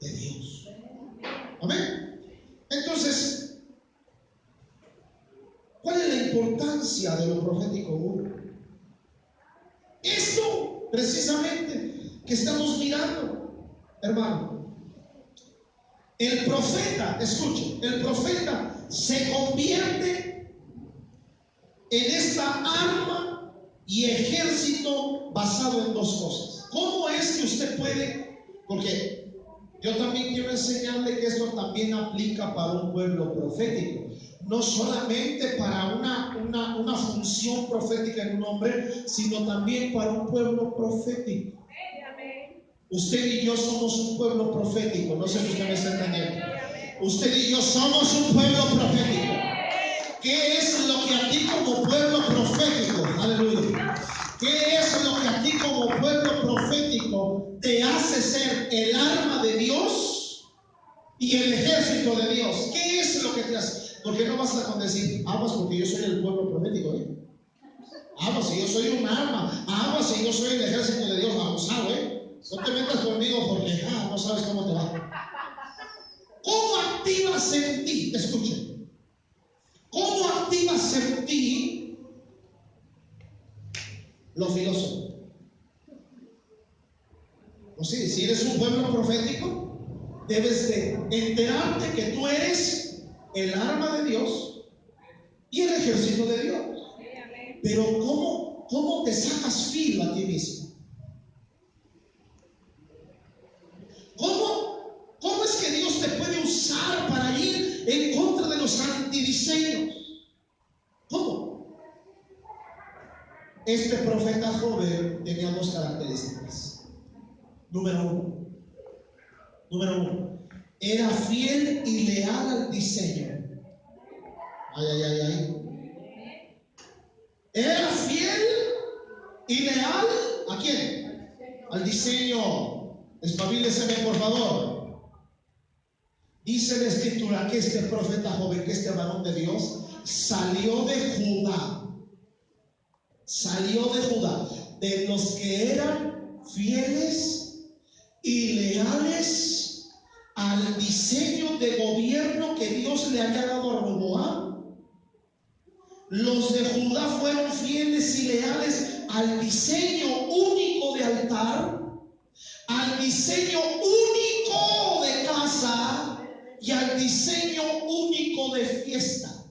de Dios. Amén. Entonces, ¿cuál es la importancia de lo profético? Esto precisamente que estamos mirando, hermano. El profeta, escuche, el profeta se convierte en esta arma y ejército basado en dos cosas. ¿Cómo es que usted puede? Porque yo también quiero enseñarle que esto también aplica para un pueblo profético. No solamente para una función profética en un hombre, sino también para un pueblo profético. Usted y yo somos un pueblo profético. No sé si usted me está entendiendo. Usted y yo somos un pueblo profético. ¿Qué es lo que a ti como pueblo profético? Aleluya. ¿Qué es lo que a ti como pueblo profético te hace ser el arma de Dios y el ejército de Dios? ¿Qué es lo que te hace? Porque no basta con decir, aguas porque yo soy el pueblo profético, aguas si yo soy un arma, aguas si yo soy el ejército de Dios, abusado, no te metas conmigo porque no sabes cómo te va. ¿Cómo activas en ti? Escuchen. ¿Cómo activas en ti lo filósofo? O sí, si eres un pueblo profético, debes de enterarte que tú eres el arma de Dios y el ejército de Dios. Pero ¿cómo te sacas filo a ti mismo? ¿Cómo es que Dios te puede usar para ir en contra de los antidiseños? ¿Cómo? Este profeta joven tenía dos características. Número uno, era fiel y leal al diseño. Era fiel y leal ¿a quién? Al diseño. Espabiléseme, por favor. Dice la escritura que este profeta joven, que este varón de Dios, salió de Judá. Salió de Judá, de los que eran fieles y leales al diseño de gobierno que Dios le había dado a Roboam. Los de Judá fueron fieles y leales al diseño único de altar, al diseño único de casa y al diseño único de fiesta.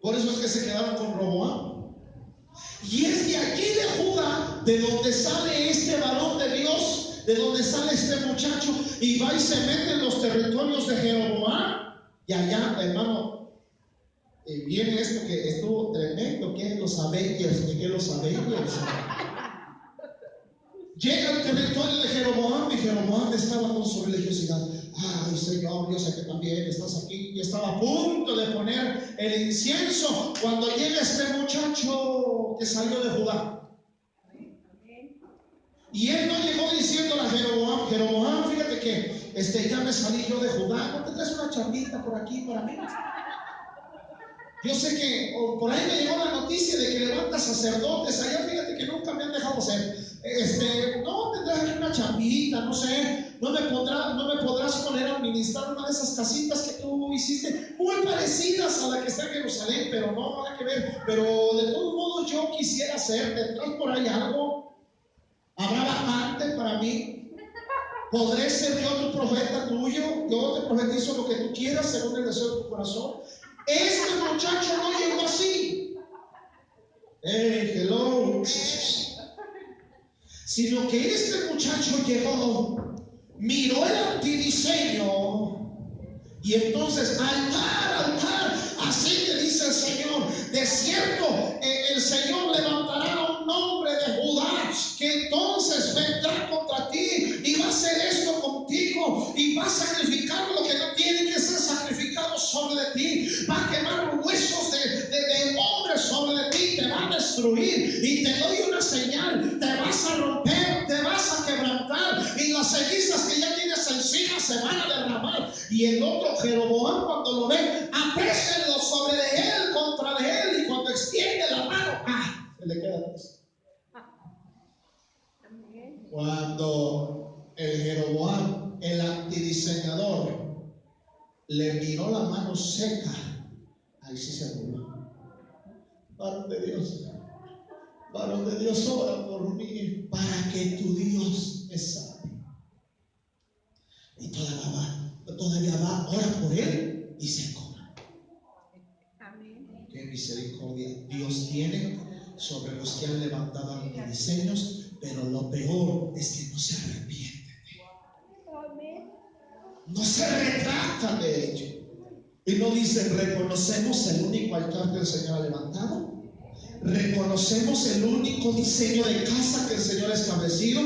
Por eso es que se quedaron con Roboam. Y es de aquí de Judá de donde sale este varón de Dios, de donde sale este muchacho y va y se mete en los territorios de Jeroboam. Y allá, hermano, viene esto que estuvo tremendo, que es los Avengers, Llega al territorio de Jeroboam y Jeroboam estaba con su religiosidad. Ay, Señor, yo sé que también estás aquí. Y estaba a punto de poner el incienso cuando llega este muchacho que salió de Judá. Y él no llegó diciéndole a Jeroboam: Jeroboam, fíjate que ya me salí yo de Judá, ¿no tendrás una chambita por aquí para mí? Yo sé que por ahí me llegó la noticia de que levantas sacerdotes allá, fíjate que nunca me han dejado ser. No tendrás aquí una chambita, no sé, no me podrás poner a administrar una de esas casitas que tú hiciste, muy parecidas a la que está en Jerusalén, pero no, nada que ver. Pero de todos modos yo quisiera hacer, ¿tendrás por ahí algo? ¿Habrá vacante para mí? ¿Podré ser yo tu profeta tuyo? Yo te profetizo lo que tú quieras según el deseo de tu corazón. Este muchacho no llegó así. Hello. Sino que este muchacho llegó, miró el antidiseño y entonces altar, así te dice el Señor. De cierto, el Señor levantará un nombre de Judá que entonces vendrá contra ti y va a hacer esto contigo y va a sacrificar lo que no tiene que ser sacrificado sobre de ti, va a quemar huesos de hombres sobre de ti, te va a destruir. Y te doy una señal: te vas a romper, te vas a quebrantar y las cenizas que ya tienes encima se van a derramar. Y el otro Jeroboam, cuando lo ve, aprésenlo sobre de él, contra de él, y cuando extiende la mano, se le queda atrás. Cuando el Jeroboam, el antidiseñador, le miró la mano seca, ahí sí se burló. Varón de Dios, ora por mí para que tu Dios me sane. Y todavía va, ora por él y se cobra. Qué misericordia Dios tiene sobre los que han levantado antidiseños, pero lo peor es que no se arrepienten. No se retractan de ello. Y no dicen: reconocemos el único altar que el Señor ha levantado, reconocemos el único diseño de casa que el Señor ha establecido,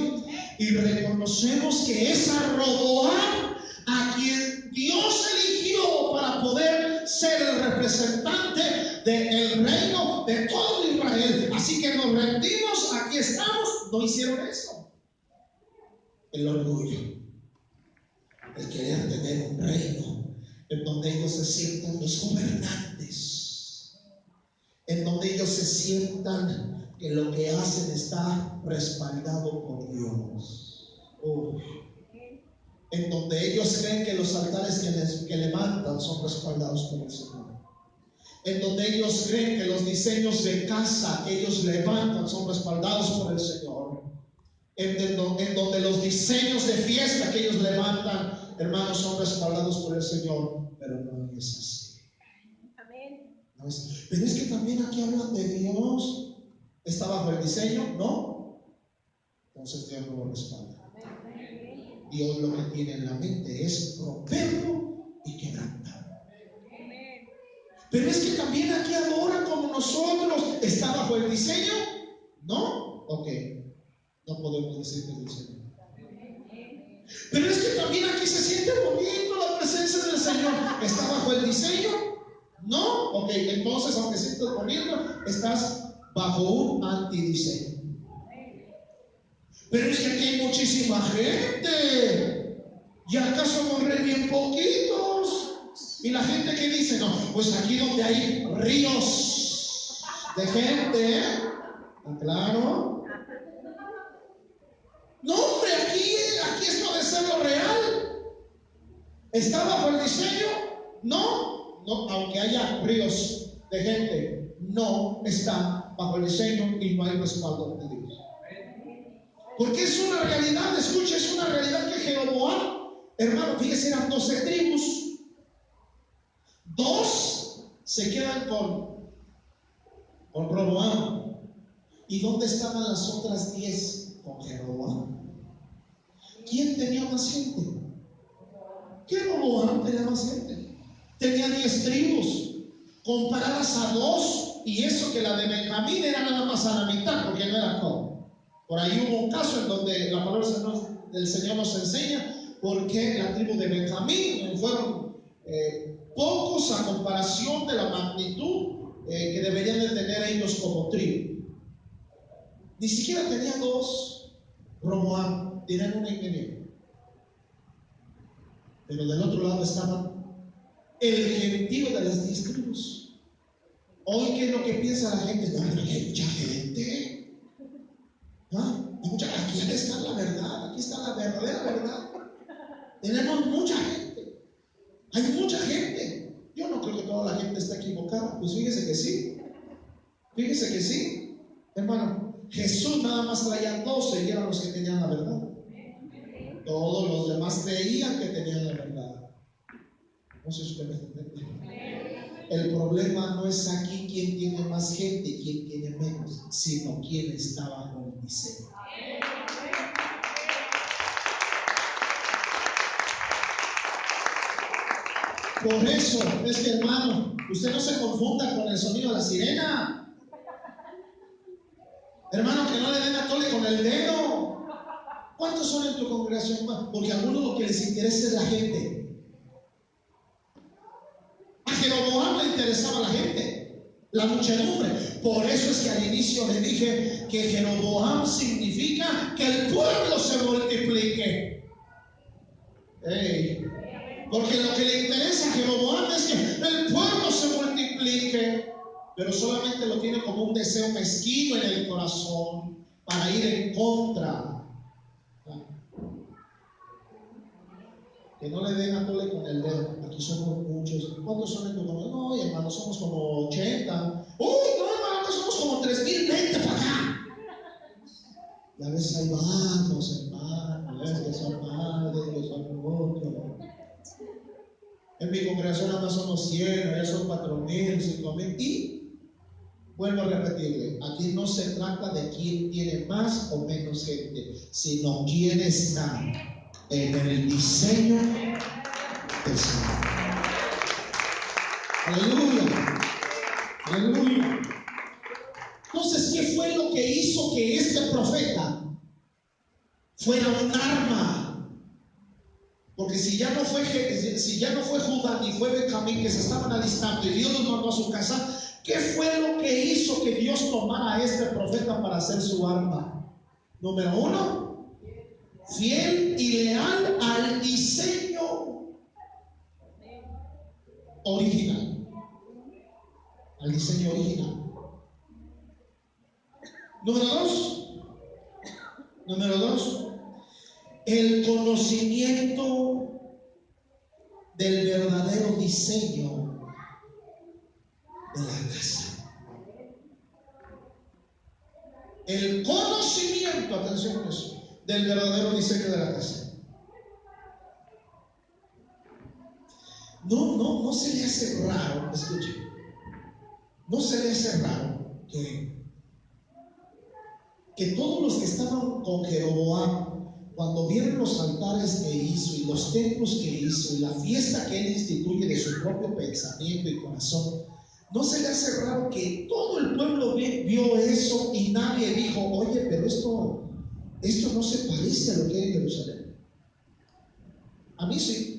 y reconocemos que es a Roboam a quien Dios eligió para poder ser el representante del reino de todo Israel. Así que nos rendimos, aquí estamos. No hicieron eso. El orgullo, el querer tener un reino en donde ellos se sientan los gobernantes, en donde ellos se sientan que lo que hacen está respaldado por Dios. En donde ellos creen que los altares que levantan son respaldados por el Señor. En donde ellos creen que los diseños de casa que ellos levantan son respaldados por el Señor. en donde los diseños de fiesta que ellos levantan, hermanos, son respaldados por el Señor, pero no es así. No es, pero es que también aquí hablan de Dios. ¿Está bajo el diseño? No. Entonces Dios no lo respalda. Dios lo que tiene en la mente es romperlo y quebrantarlo. Pero es que también aquí adoran como nosotros. ¿Está bajo el diseño? No. Ok. No podemos decir que es diseño. Pero es que también aquí se siente bonito la presencia del Señor. ¿Está bajo el diseño? No. Ok. Entonces, aunque sientas bonito, estás bajo un antidiseño. Pero es que aquí hay muchísima gente. ¿Y acaso somos re bien poquitos? Y la gente que dice, no, pues aquí donde hay ríos de gente, claro. No, hombre, aquí esto de ser lo real. ¿Está bajo el diseño? No, aunque haya ríos de gente, no está bajo el diseño y no hay respaldo de Dios. Porque es una realidad, escucha, es una realidad que Jeroboam, hermano, fíjese, eran 12 tribus. 2 se quedan con Roboam. ¿Y dónde estaban las otras 10? Con Jeroboam. ¿Quién tenía más gente? Jeroboam tenía más gente. Tenía 10 tribus comparadas a 2, y eso que la de Benjamín era nada más a la mitad, porque no era todo. Por ahí hubo un caso en donde la palabra del Señor nos enseña por qué la tribu de Benjamín fueron pocos a comparación de la magnitud que deberían de tener ellos como tribu. Ni siquiera tenían 2 Roboam, tenían 1 y medio. Pero del otro lado estaban el gentío de las 10 tribus. Hoy, ¿qué es lo que piensa la gente? No, pero aquí hay mucha gente. Aquí está la verdad, aquí está la verdadera verdad. Tenemos mucha gente. Hay mucha gente. Yo no creo que toda la gente esté equivocada. Pues fíjese que sí. Fíjese que sí. Hermano, Jesús nada más traía 12 y eran los que tenían la verdad. Todos los demás creían que tenían la verdad. No sé si usted me entiende. El problema no es aquí quién tiene más gente y quién tiene menos, sino quién está bajo el diseño. Por eso es que, hermano, usted no se confunda con el sonido de la sirena. Hermano, que no le den a tole con el dedo. ¿Cuántos son en tu congregación? Porque a algunos lo que les interesa es la gente. A Jeroboam le interesaba la gente, la muchedumbre. Por eso es que al inicio le dije que Jeroboam significa que el pueblo se multiplique. Porque lo que le interesa a Jeroboam es que el pueblo se multiplique, pero solamente lo tiene como un deseo mezquino en el corazón para ir en contra. Que no le den a tole con el dedo. Aquí somos muchos. ¿Cuántos son en tu congregación? No, hermano, somos como 80. Uy, no, hermano, somos como 3020 para acá. Y a veces hay vamos, hermanos, que son madres, que son otros. En mi congregación nada más somos 100, allá son 4,000, 5,000. Y vuelvo a repetirle, aquí no se trata de quién tiene más o menos gente, sino quién está en el diseño del Señor. Aleluya, aleluya. Entonces, ¿qué fue lo que hizo que este profeta fuera un arma? Porque si ya no fue Judá ni fue Benjamín que se estaban alistando y Dios los mandó a su casa, ¿qué fue lo que hizo que Dios tomara a este profeta para hacer su arma? Número 1, fiel y leal al diseño original. Al diseño original. Número dos, el conocimiento del verdadero diseño de la casa. El conocimiento, atención a eso, del verdadero diseño de la casa. No se le hace raro, escuche, no se le hace raro que todos los que estaban con Jeroboam, cuando vieron los altares que hizo y los templos que hizo y la fiesta que él instituye de su propio pensamiento y corazón, no se le hace raro que todo el pueblo vio eso y nadie dijo: oye, pero esto no se parece a lo que hay en Jerusalén. A mí sí.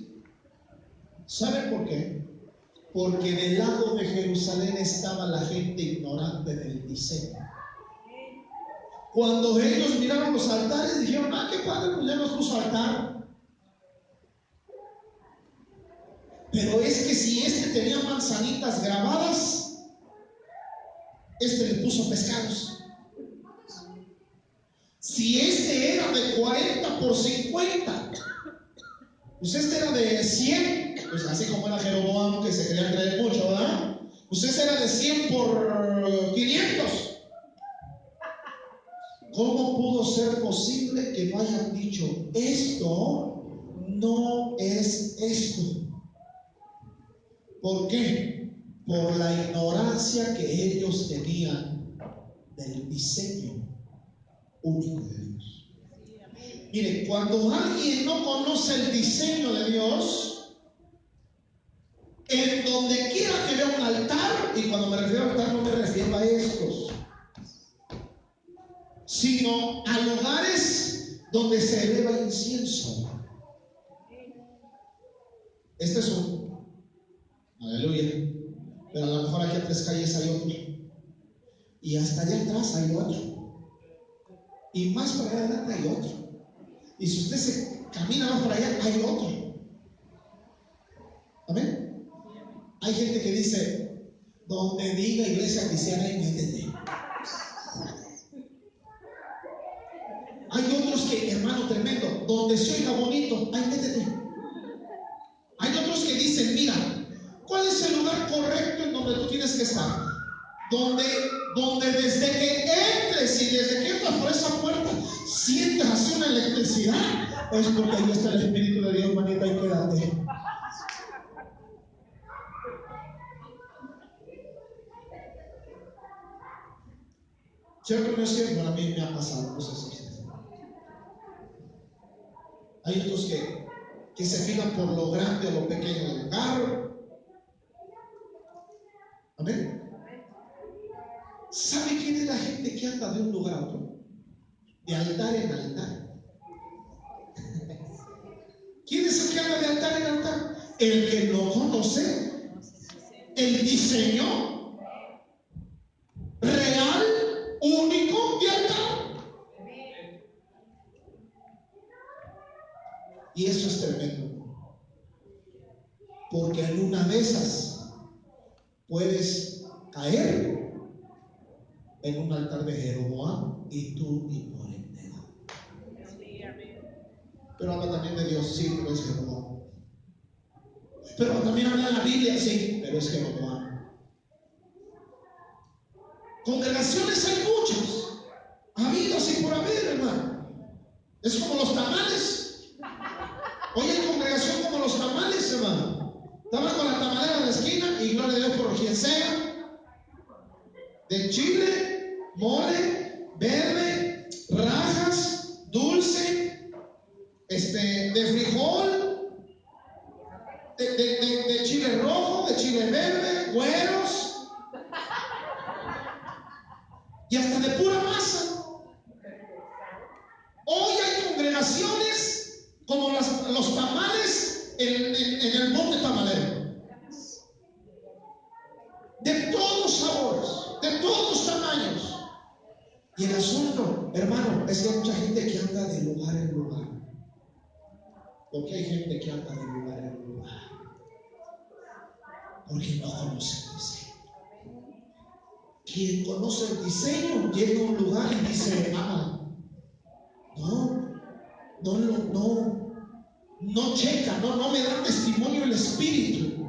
¿Saben por qué? Porque del lado de Jerusalén estaba la gente ignorante del diseño. Cuando ellos miraron los altares, dijeron: ah, qué padre, pues ya nos puso altar. Pero es que si este tenía manzanitas grabadas, este le puso pescados. Si este era de 40 por 50, pues este era de 100, pues así como era Jeroboam, que se quería creer mucho, ¿verdad? Pues este era de 100 por 500. ¿Cómo pudo ser posible que no hayan dicho: esto no es esto? ¿Por qué? Por la ignorancia que ellos tenían del diseño único de Dios. Mire, cuando alguien no conoce el diseño de Dios, en donde quiera que vea un altar, y cuando me refiero a altar no me refiero a estos, sino a lugares donde se eleva incienso. Este es uno, aleluya, pero a lo mejor aquí a 3 calles hay otro, y hasta allá atrás hay otro, y más para allá adelante hay otro, y si usted se camina más para allá hay otro. Amén. Hay gente que dice: donde diga iglesia cristiana, ahí métete. Hay otros que, hermano tremendo, donde se oiga bonito, ahí métete. Hay otros que dicen: mira, ¿cuál es el lugar correcto en donde tú tienes que estar? Donde desde que entres y desde que entras por esa puerta sientas así una electricidad, es porque ahí está el Espíritu de Dios, manita, y quédate. ¿Cierto o no es cierto? Para mí me ha pasado, no sé si ustedes. Hay otros que se fijan por lo grande o lo pequeño del carro. Amén. ¿Sabe quién es la gente que anda de un lugar a otro? De altar en altar. ¿Quién es el que anda de altar en altar? El que no conoce el diseño real, único de altar. Y eso es tremendo, porque en una de esas puedes caer en un altar de Jeroboam y tú ignorante. Pero habla también de Dios, sí, pero es Jeroboam. Pero también habla en la Biblia, sí, pero es Jeroboam. Congregaciones hay muchas, habidas y por haber, hermano. Es como los tamales. Hoy hay congregación como los tamales, hermano. Estamos con la tamalera de la esquina y gloria a Dios por quien sea. De chile, mole, verde, rajas, dulce, de frijol, de chile rojo, de chile verde, güeros y hasta de pura masa. Hoy hay congregaciones como los tamales en el monte tamalero, de todos sabores, de todos tamaños. Y el asunto, hermano, es que hay mucha gente que anda de lugar en lugar. Porque hay gente que anda de lugar en lugar, porque no conoce el diseño. Quien conoce el diseño llega a un lugar y dice: no checa, no me da testimonio el Espíritu.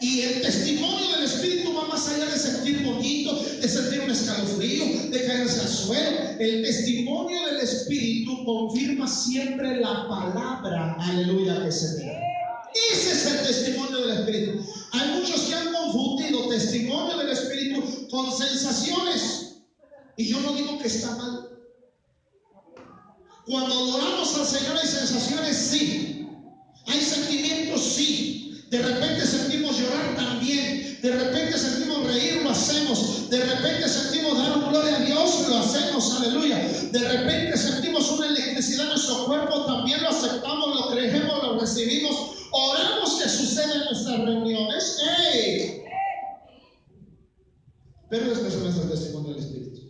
Y el testimonio del Espíritu va más allá de sentir bonito, de sentir un escalofrío, de caerse al suelo. El testimonio del Espíritu confirma siempre la palabra, aleluya, que se te da. Ese es el testimonio del Espíritu. Hay muchos que han confundido testimonio del Espíritu con sensaciones. Y yo no digo que está mal. Cuando adoramos al Señor hay sensaciones, sí. Hay sentimientos, sí. De repente sentimos llorar también. De repente sentimos reír, lo hacemos. De repente sentimos dar gloria a Dios, lo hacemos, aleluya. De repente sentimos una electricidad en nuestro cuerpo, también lo aceptamos, lo creemos, lo recibimos. Oramos que suceda en nuestras reuniones. ¡Ey! Pero después no es el testimonio del Espíritu.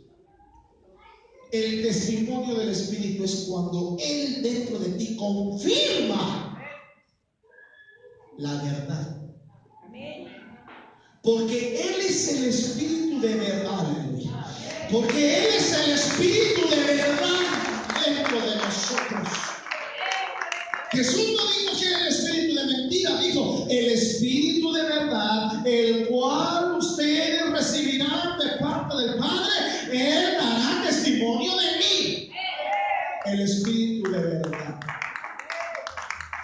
El testimonio del Espíritu es cuando Él dentro de ti confirma la verdad. Porque Él es el Espíritu de verdad, aleluya. Porque Él es el Espíritu de verdad dentro de nosotros. Jesús no dijo que era el espíritu de mentira, dijo el espíritu de verdad, el cual ustedes recibirán de parte del Padre. Él dará testimonio de mí. El espíritu de verdad.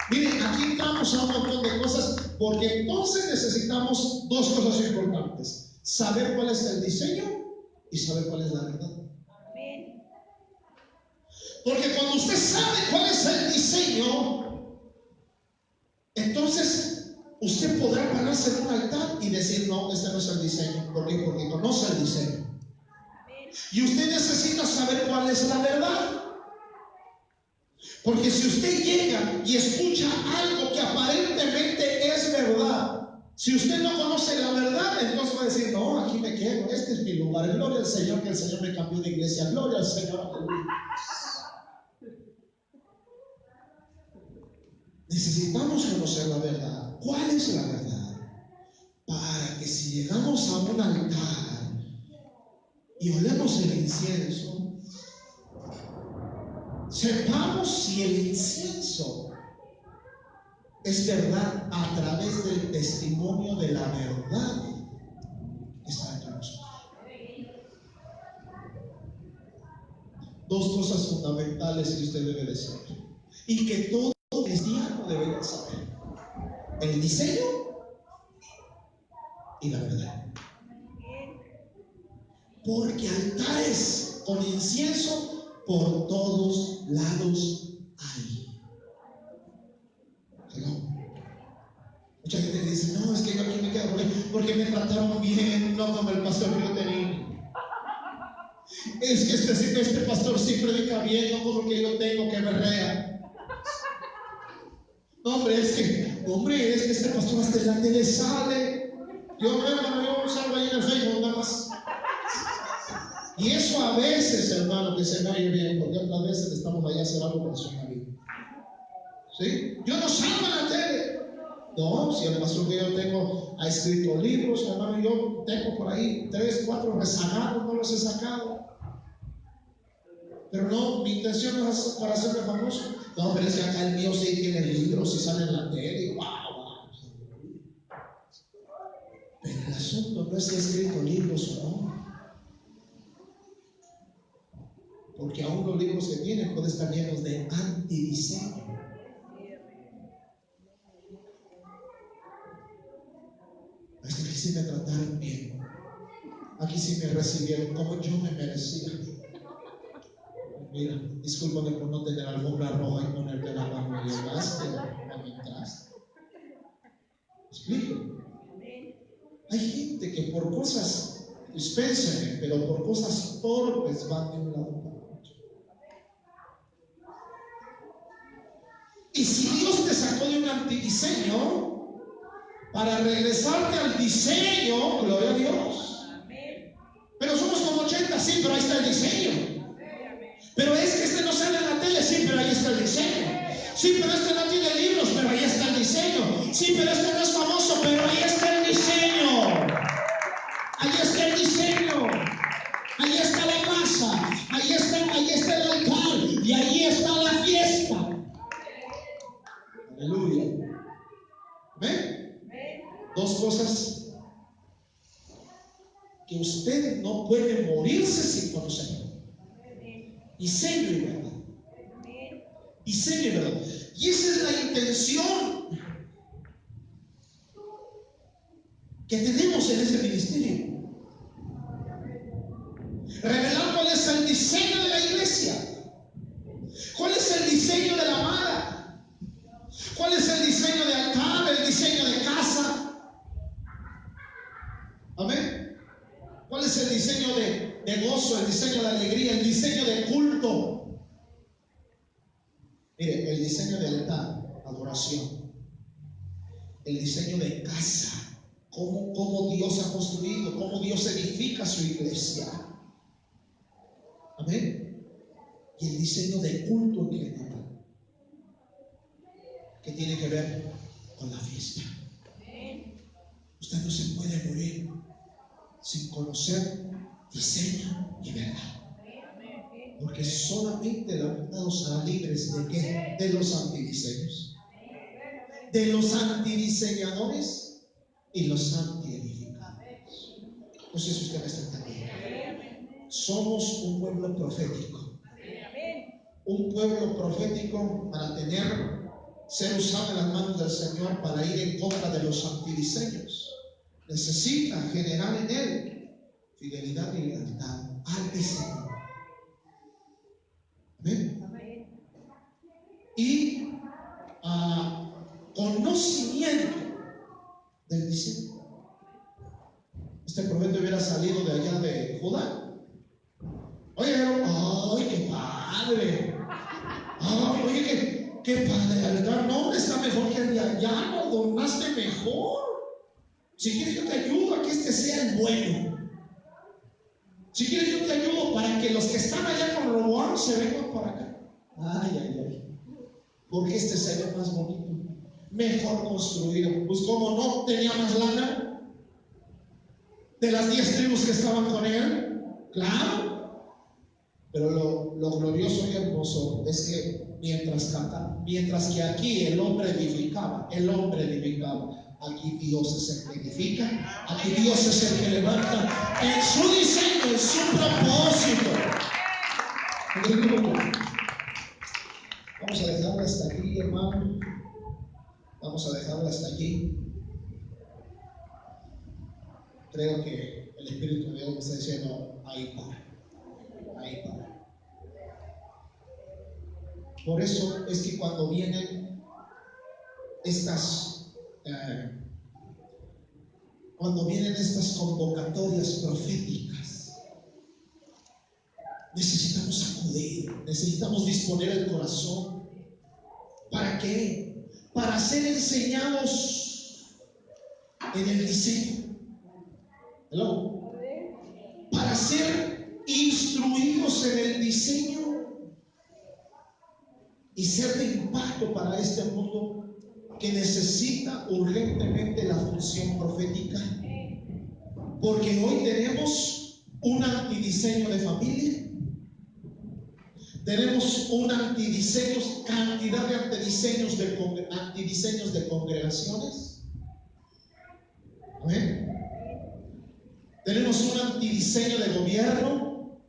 Miren, aquí entramos a un montón de cosas, porque entonces necesitamos dos cosas importantes: saber cuál es el diseño y saber cuál es la verdad. Porque cuando usted sabe cuál es el diseño, entonces usted podrá pararse en un altar y decir: no, este no es el diseño. ¿Por qué? Porque conoce el diseño. Y usted necesita saber cuál es la verdad. Porque si usted llega y escucha algo que aparentemente es verdad, si usted no conoce la verdad, entonces va a decir: no, aquí me quedo, este es mi lugar. Gloria al Señor, que el Señor me cambió de iglesia. Gloria al Señor. Necesitamos conocer la verdad. ¿Cuál es la verdad? Para que si llegamos a un altar y olemos el incienso, sepamos si el incienso es verdad a través del testimonio de la verdad que está entre nosotros. Dos cosas fundamentales que usted debe de saber y que todo cristiano debe de saber: el diseño y la verdad. Porque altares con incienso por todos lados hay. ¿No? Mucha gente dice: no, es que yo aquí me quedo porque me trataron bien, no como el pastor que yo tenía. Es que este pastor sí predica bien, no como el que yo tengo, que berrea. No, hombre, es que este pastor hasta en la tele sale. Yo salgo ahí en el Facebook nada más. Y eso a veces, hermano, que se me oye bien, porque otras veces estamos allá a hacer algo personal. ¿Sí? Yo no salgo en la tele. No, si el pastor que yo tengo ha escrito libros, hermano, yo tengo por ahí 3, 4 rezagados, no los he sacado. Pero no, mi intención no es para hacerme famoso. No, pero es que acá el mío sí tiene libros y sale en la tele. Wow. Pero el asunto no es si he escrito libros o no. Porque aún los libros que tienen pueden estar llenos de antidiseño. Es que aquí sí me trataron bien. Aquí sí me recibieron como yo me merecía. Mira, discúlpame por no tener alfombra roja y ponerte la mano y llegaste cuando entraste. ¿Explico? Hay gente que por cosas, dispénseme, pero por cosas torpes van de un lado para otro. Y si Dios te sacó de un antidiseño para regresarte al diseño, gloria a Dios. Pero somos como 80, sí, pero ahí está el diseño. Pero es que este no sale en la tele, sí, pero ahí está el diseño. Sí, pero este no tiene libros, pero ahí está el diseño. Sí, pero este no es famoso, pero ahí está el diseño. Ahí está el diseño. Ahí está la casa. Ahí está el altar. Y ahí está la fiesta. Aleluya. ¿Ven? Dos cosas que usted no puede morirse sin conocerlo. Y serio y verdad. Y serio y verdad. Y esa es la intención que tenemos en ese ministerio. Revelar cuál es el diseño de la iglesia, cuál es el diseño de la amada, cuál es el diseño de altar, el diseño de casa. Amén. ¿Cuál es el diseño de gozo, el diseño de alegría, el diseño de culto? Mire, el diseño de altar, adoración, el diseño de casa, cómo Dios ha construido, cómo Dios edifica su iglesia. Amén. Y el diseño de culto en general, que tiene que ver con la fiesta. Usted no se puede morir sin conocer diseño y verdad, porque solamente la verdad nos hará libres ¿de qué? De los antidiseños, de los antidiseñadores y los antiedificadores. No sé si usted me está entendiendo. Somos un pueblo profético, un pueblo profético para ser usado en las manos del Señor para ir en contra de los antidiseños. Necesita generar en él fidelidad y lealtad al diseño. ¿Amén? Y conocimiento del diseño. Este profeta hubiera salido de allá de Judá. Oye, ¡ay, qué padre! ¡Ay, oye, qué padre! El altar no está mejor que el de allá, lo adornaste mejor. Si quieres yo te ayudo a que este sea el bueno. Si quieres yo te ayudo para que los que están allá con Roboam se vengan para acá. Ay. Porque este se ve más bonito, mejor construido. Pues como no tenía más lana de las 10 tribus que estaban con él, claro. Pero lo glorioso y hermoso es que mientras que aquí el hombre edificaba, aquí Dios es el que edifica, aquí Dios es el que levanta en su diseño, en su propósito. Vamos a dejarlo hasta aquí, hermano. Vamos a dejarlo hasta aquí. Creo que el Espíritu de Dios me está diciendo, ahí para. Por eso es que cuando vienen estas convocatorias proféticas, necesitamos acudir, necesitamos disponer el corazón. ¿Para qué? Para ser enseñados en el diseño. Hello. Para ser instruidos en el diseño y ser de impacto para este mundo que necesita urgentemente la función profética. Porque hoy tenemos un antidiseño de familia, tenemos un cantidad de antidiseños de congregaciones. ¿Amén? Tenemos un antidiseño de gobierno.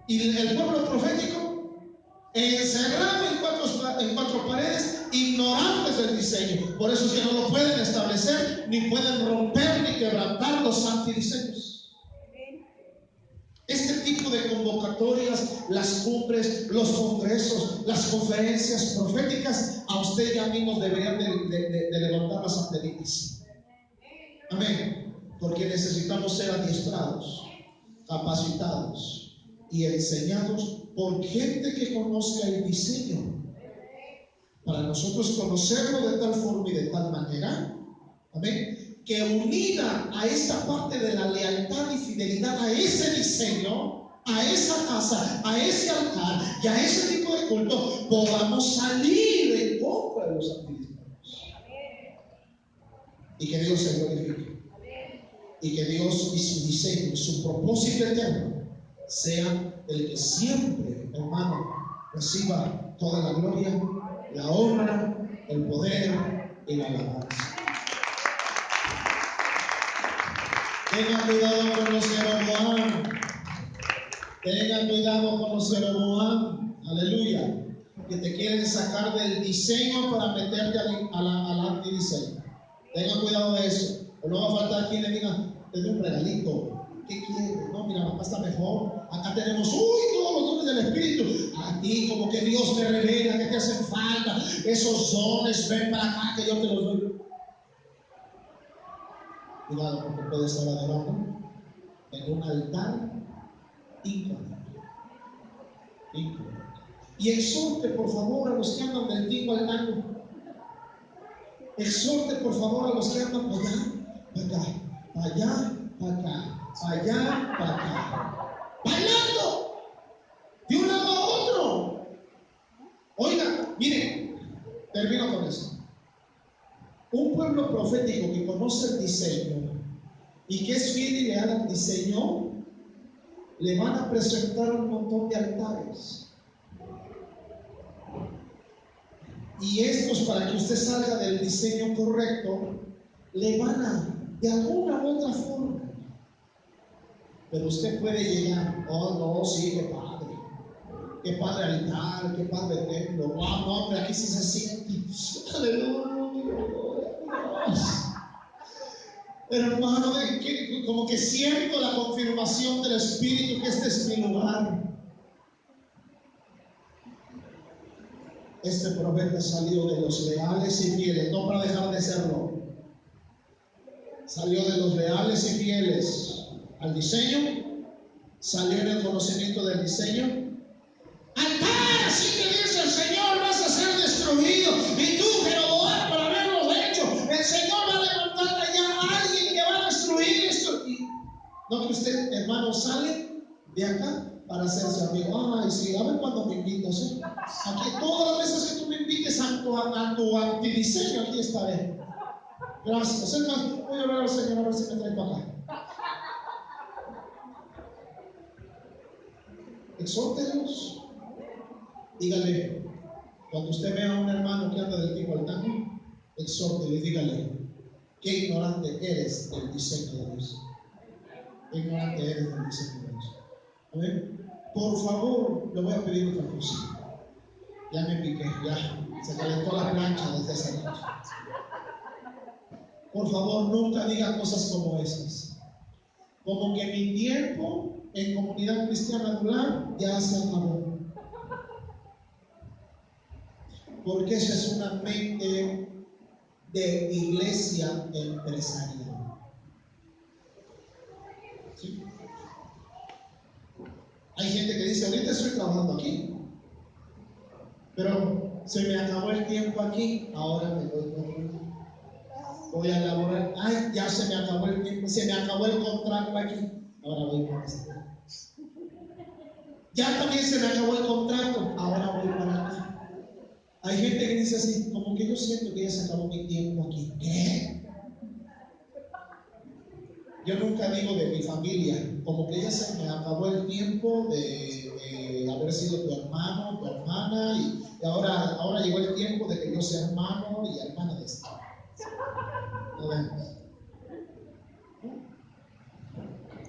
Y el pueblo profético encerrado en cuatro paredes, ignorantes del diseño. Por eso es que no lo pueden establecer, ni pueden romper ni quebrantar los antidiseños. Este tipo de convocatorias, las cumbres, los congresos, las conferencias proféticas, a usted y a mí nos deberían de levantar las antenitas. Amén. Porque necesitamos ser adiestrados, capacitados y enseñados por gente que conozca el diseño, para nosotros conocerlo de tal forma y de tal manera, amén, que unida a esta parte de la lealtad y fidelidad a ese diseño, a esa casa, a ese altar y a ese tipo de culto, podamos salir en contra de los antidiseños. Y que Dios se glorifique. Y que Dios y su diseño, su propósito eterno, sea el que siempre, hermano, reciba toda la gloria, la honra, el poder y la alabanza. Tenga cuidado con los Jeroboam. Tenga cuidado con los Jeroboam. Aleluya. Que te quieren sacar del diseño para meterte al antidiseño. Tenga cuidado de eso. O no va a faltar quien le diga, te doy un regalito. ¿Qué quieres? No, mira, acá está mejor. Acá tenemos, todos los dones del Espíritu. A ti, como que Dios te revela que te hacen falta. Esos dones, ven para acá que yo te los doy. Cuidado, porque puede estar adorando en un altar incorrecto. Y exhorte, por favor, a los que andan del tingo al tango. Exhorte, por favor, a los que andan para allá, para acá, para allá, para acá, para allá, para acá. Bailando de un lado a otro. Oiga, miren, termino con esto. Un pueblo profético que conoce el diseño y que es fiel y leal al diseño, le van a presentar un montón de altares. Y estos, para que usted salga del diseño correcto, le van a, de alguna u otra forma. Pero usted puede llegar, oh no, sí, qué padre altar, qué padre templo, wow, no, pero aquí sí se siente, aleluya, pero hermano, como que siento la confirmación del Espíritu que este es mi lugar. Este profeta salió de los leales y fieles, no para dejar de serlo. Salió de los leales y fieles al diseño, salió en el conocimiento del diseño. Altar, así te dice el Señor, vas a ser destruido. Y tú, Jeroboam, por haberlo hecho, el Señor va a levantar allá a alguien que va a destruir esto. Y no que usted, hermano, sale de acá para hacerse amigo. Ay, sí, a ver cuándo me invitas, ¿eh? Aquí todas las veces que tú me invites a tu antidiseño, aquí estaré. Gracias. Es más, voy a orar al Señor a ver si me trae para acá. Exhórtelos. Dígale, cuando usted vea a un hermano que anda del tipo al tango, exhórtele y dígale, qué ignorante eres del diseño de Dios. Qué ignorante eres del diseño de Dios. ¿Amén? Por favor, le voy a pedir otra cosa. Ya me piqué, ya se calentó la plancha desde esa noche. Por favor, nunca diga cosas como esas. Como que mi tiempo en Comunidad Cristiana Anular ya se acabó. Porque esa es una mente de iglesia empresarial. ¿Sí? Hay gente que dice, ahorita estoy trabajando aquí, pero se me acabó el tiempo aquí, ahora me voy a laborar. Ay, ya se me acabó el tiempo, se me acabó el contrato aquí, ahora voy para este. Ya también se me acabó el contrato, ahora voy para acá. Hay gente que dice así, como que yo siento que ya se acabó mi tiempo aquí. ¿Qué? Yo nunca digo de mi familia, como que ya se me acabó el tiempo de haber sido tu hermano, tu hermana, y ahora llegó el tiempo de que yo sea hermano y hermana de esto. ¿No vemos?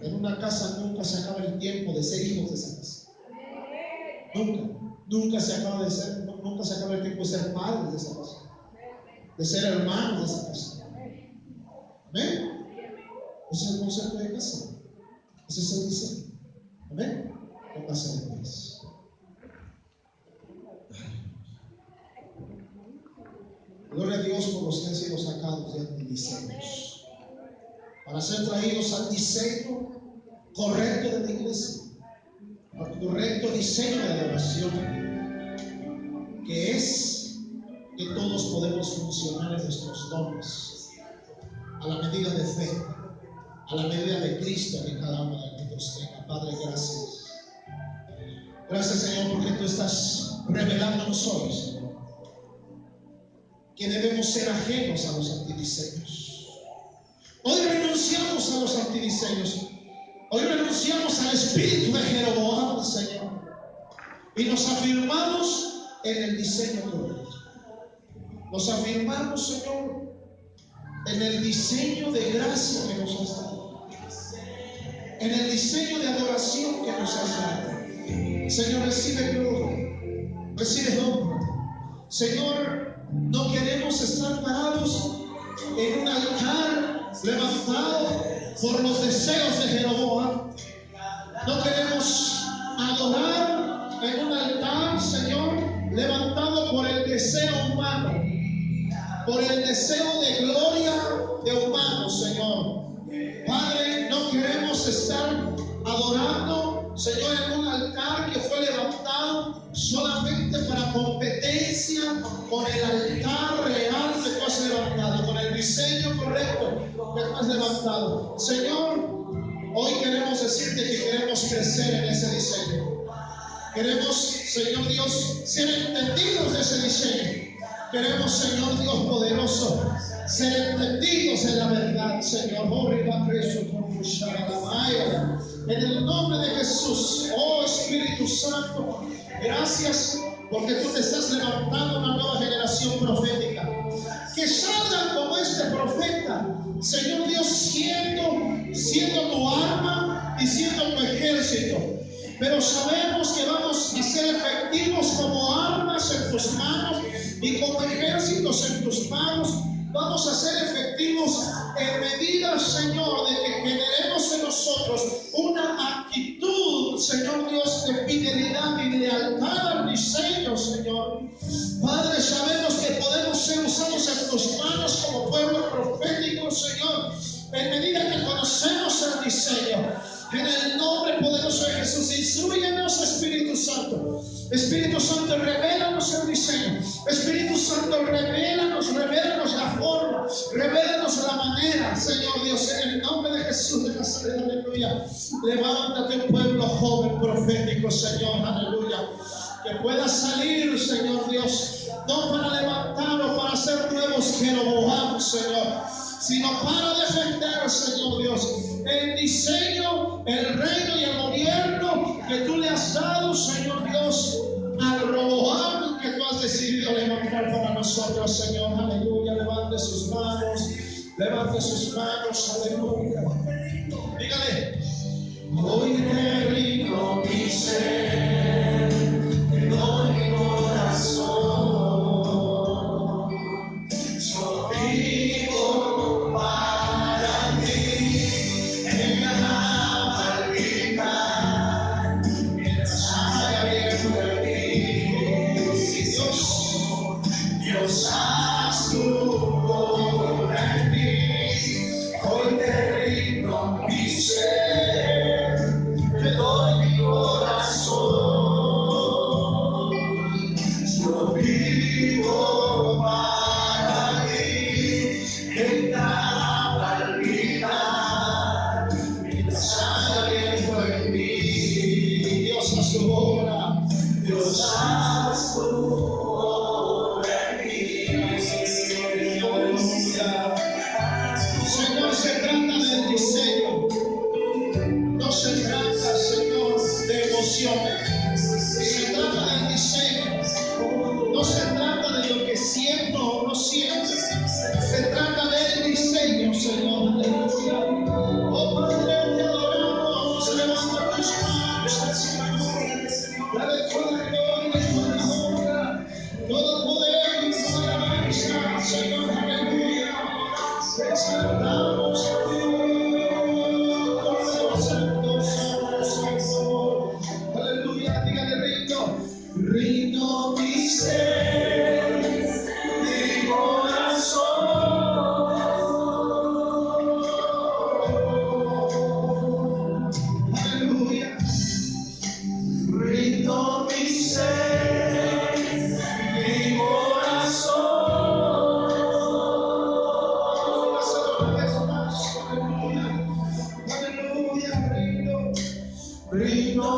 En una casa nunca se acaba el tiempo de ser hijos de esa casa. Nunca se acaba el tiempo de ser padres de esa casa, de ser hermanos de esa casa. ¿Amén? Ese es el concepto de casa. Ese es el diseño. ¿Amén? Póngase de pies. Gloria a Dios por los que han sido sacados de antidiseños, para ser traídos al diseño correcto de la iglesia, al correcto diseño de adoración, que es que todos podemos funcionar en nuestros dones, a la medida de fe, a la medida de Cristo que cada uno de nosotros tenga. Padre, gracias. Gracias, Señor, porque tú estás revelándonos hoy, Señor, que debemos ser ajenos a los antidiseños. Hoy renunciamos a los antidiseños. Hoy renunciamos al espíritu de Jeroboam, Señor, y nos afirmamos en el diseño correcto. Nos afirmamos, Señor, en el diseño de gracia que nos has dado. en el diseño de adoración que nos has dado. Señor, recibe gloria, recibe honra. Señor, no queremos estar parados en un altar levantado por los deseos de Jeroboam. No queremos adorar en un altar, Señor, levantado por el deseo humano, por el deseo de gloria de humanos, Señor. Padre, no queremos estar adorando, Señor, en un altar que fue levantado solamente para competencia con el altar real que tú has levantado, con el diseño correcto que tú has levantado. Señor, hoy queremos decirte que queremos crecer en ese diseño. Queremos, Señor Dios, ser entendidos de ese diseño. Queremos, Señor Dios poderoso, ser entendidos en la verdad, Señor. En el nombre de Jesús, oh Espíritu Santo, gracias porque tú te estás levantando una nueva generación profética. Que salgan como este profeta, Señor Dios, siendo tu arma y siendo tu ejército. Pero sabemos que vamos a ser efectivos como armas en tus manos y como ejércitos en tus manos. Vamos a ser efectivos en medida, Señor, de que generemos en nosotros una actitud, Señor Dios, de fidelidad y lealtad al diseño, Señor. Padre, sabemos que podemos ser usados en tus manos como pueblo profético, Señor, en medida que conocemos el diseño. En el nombre poderoso de Jesús, instrúyenos, Espíritu Santo. Espíritu Santo, revélanos el diseño. Espíritu Santo, revélanos la forma, revélanos la manera, Señor Dios, en el nombre de Jesús de Nazaret, aleluya. Levántate un pueblo joven profético, Señor, aleluya. Que pueda salir, Señor Dios, no para levantar o para hacer nuevos Jeroboam, Señor, sino para defender, Señor Dios, el diseño, el reino y el gobierno que tú le has dado, Señor Dios, al Roboam que tú has decidido levantar para nosotros, Señor, aleluya. Levante sus manos, aleluya. Dígale: hoy te rindo mi ser, te doy mi corazón, yo vivo para ti, en la palpita, mientras haya viento en mí. Dios, haz tu obra en mí, hoy te rindo mi ser, te doy mi corazón. Yo vivo para ti, en cada palpitar, mientras haya viento en mí. Dios, haz tu obra, Dios, haz tu obra en mí. Aleluya. Señor, se trata del diseño, no se trata, Señor, de emociones. Se trata del diseño, no se trata de lo que siento o no siento. Se trata del diseño, Señor. Aleluya. Oh Padre, te adoramos, levanta tus manos al Señor. Dale toda la gloria y toda la honra, todo poder y toda la alabanza, Señor. Aleluya. Te exaltamos, aleluya. Dígale: rindo mi ser, mi corazón. Aleluya. Rindo mi ser, mi corazón. Aleluya. Aleluya. Rindo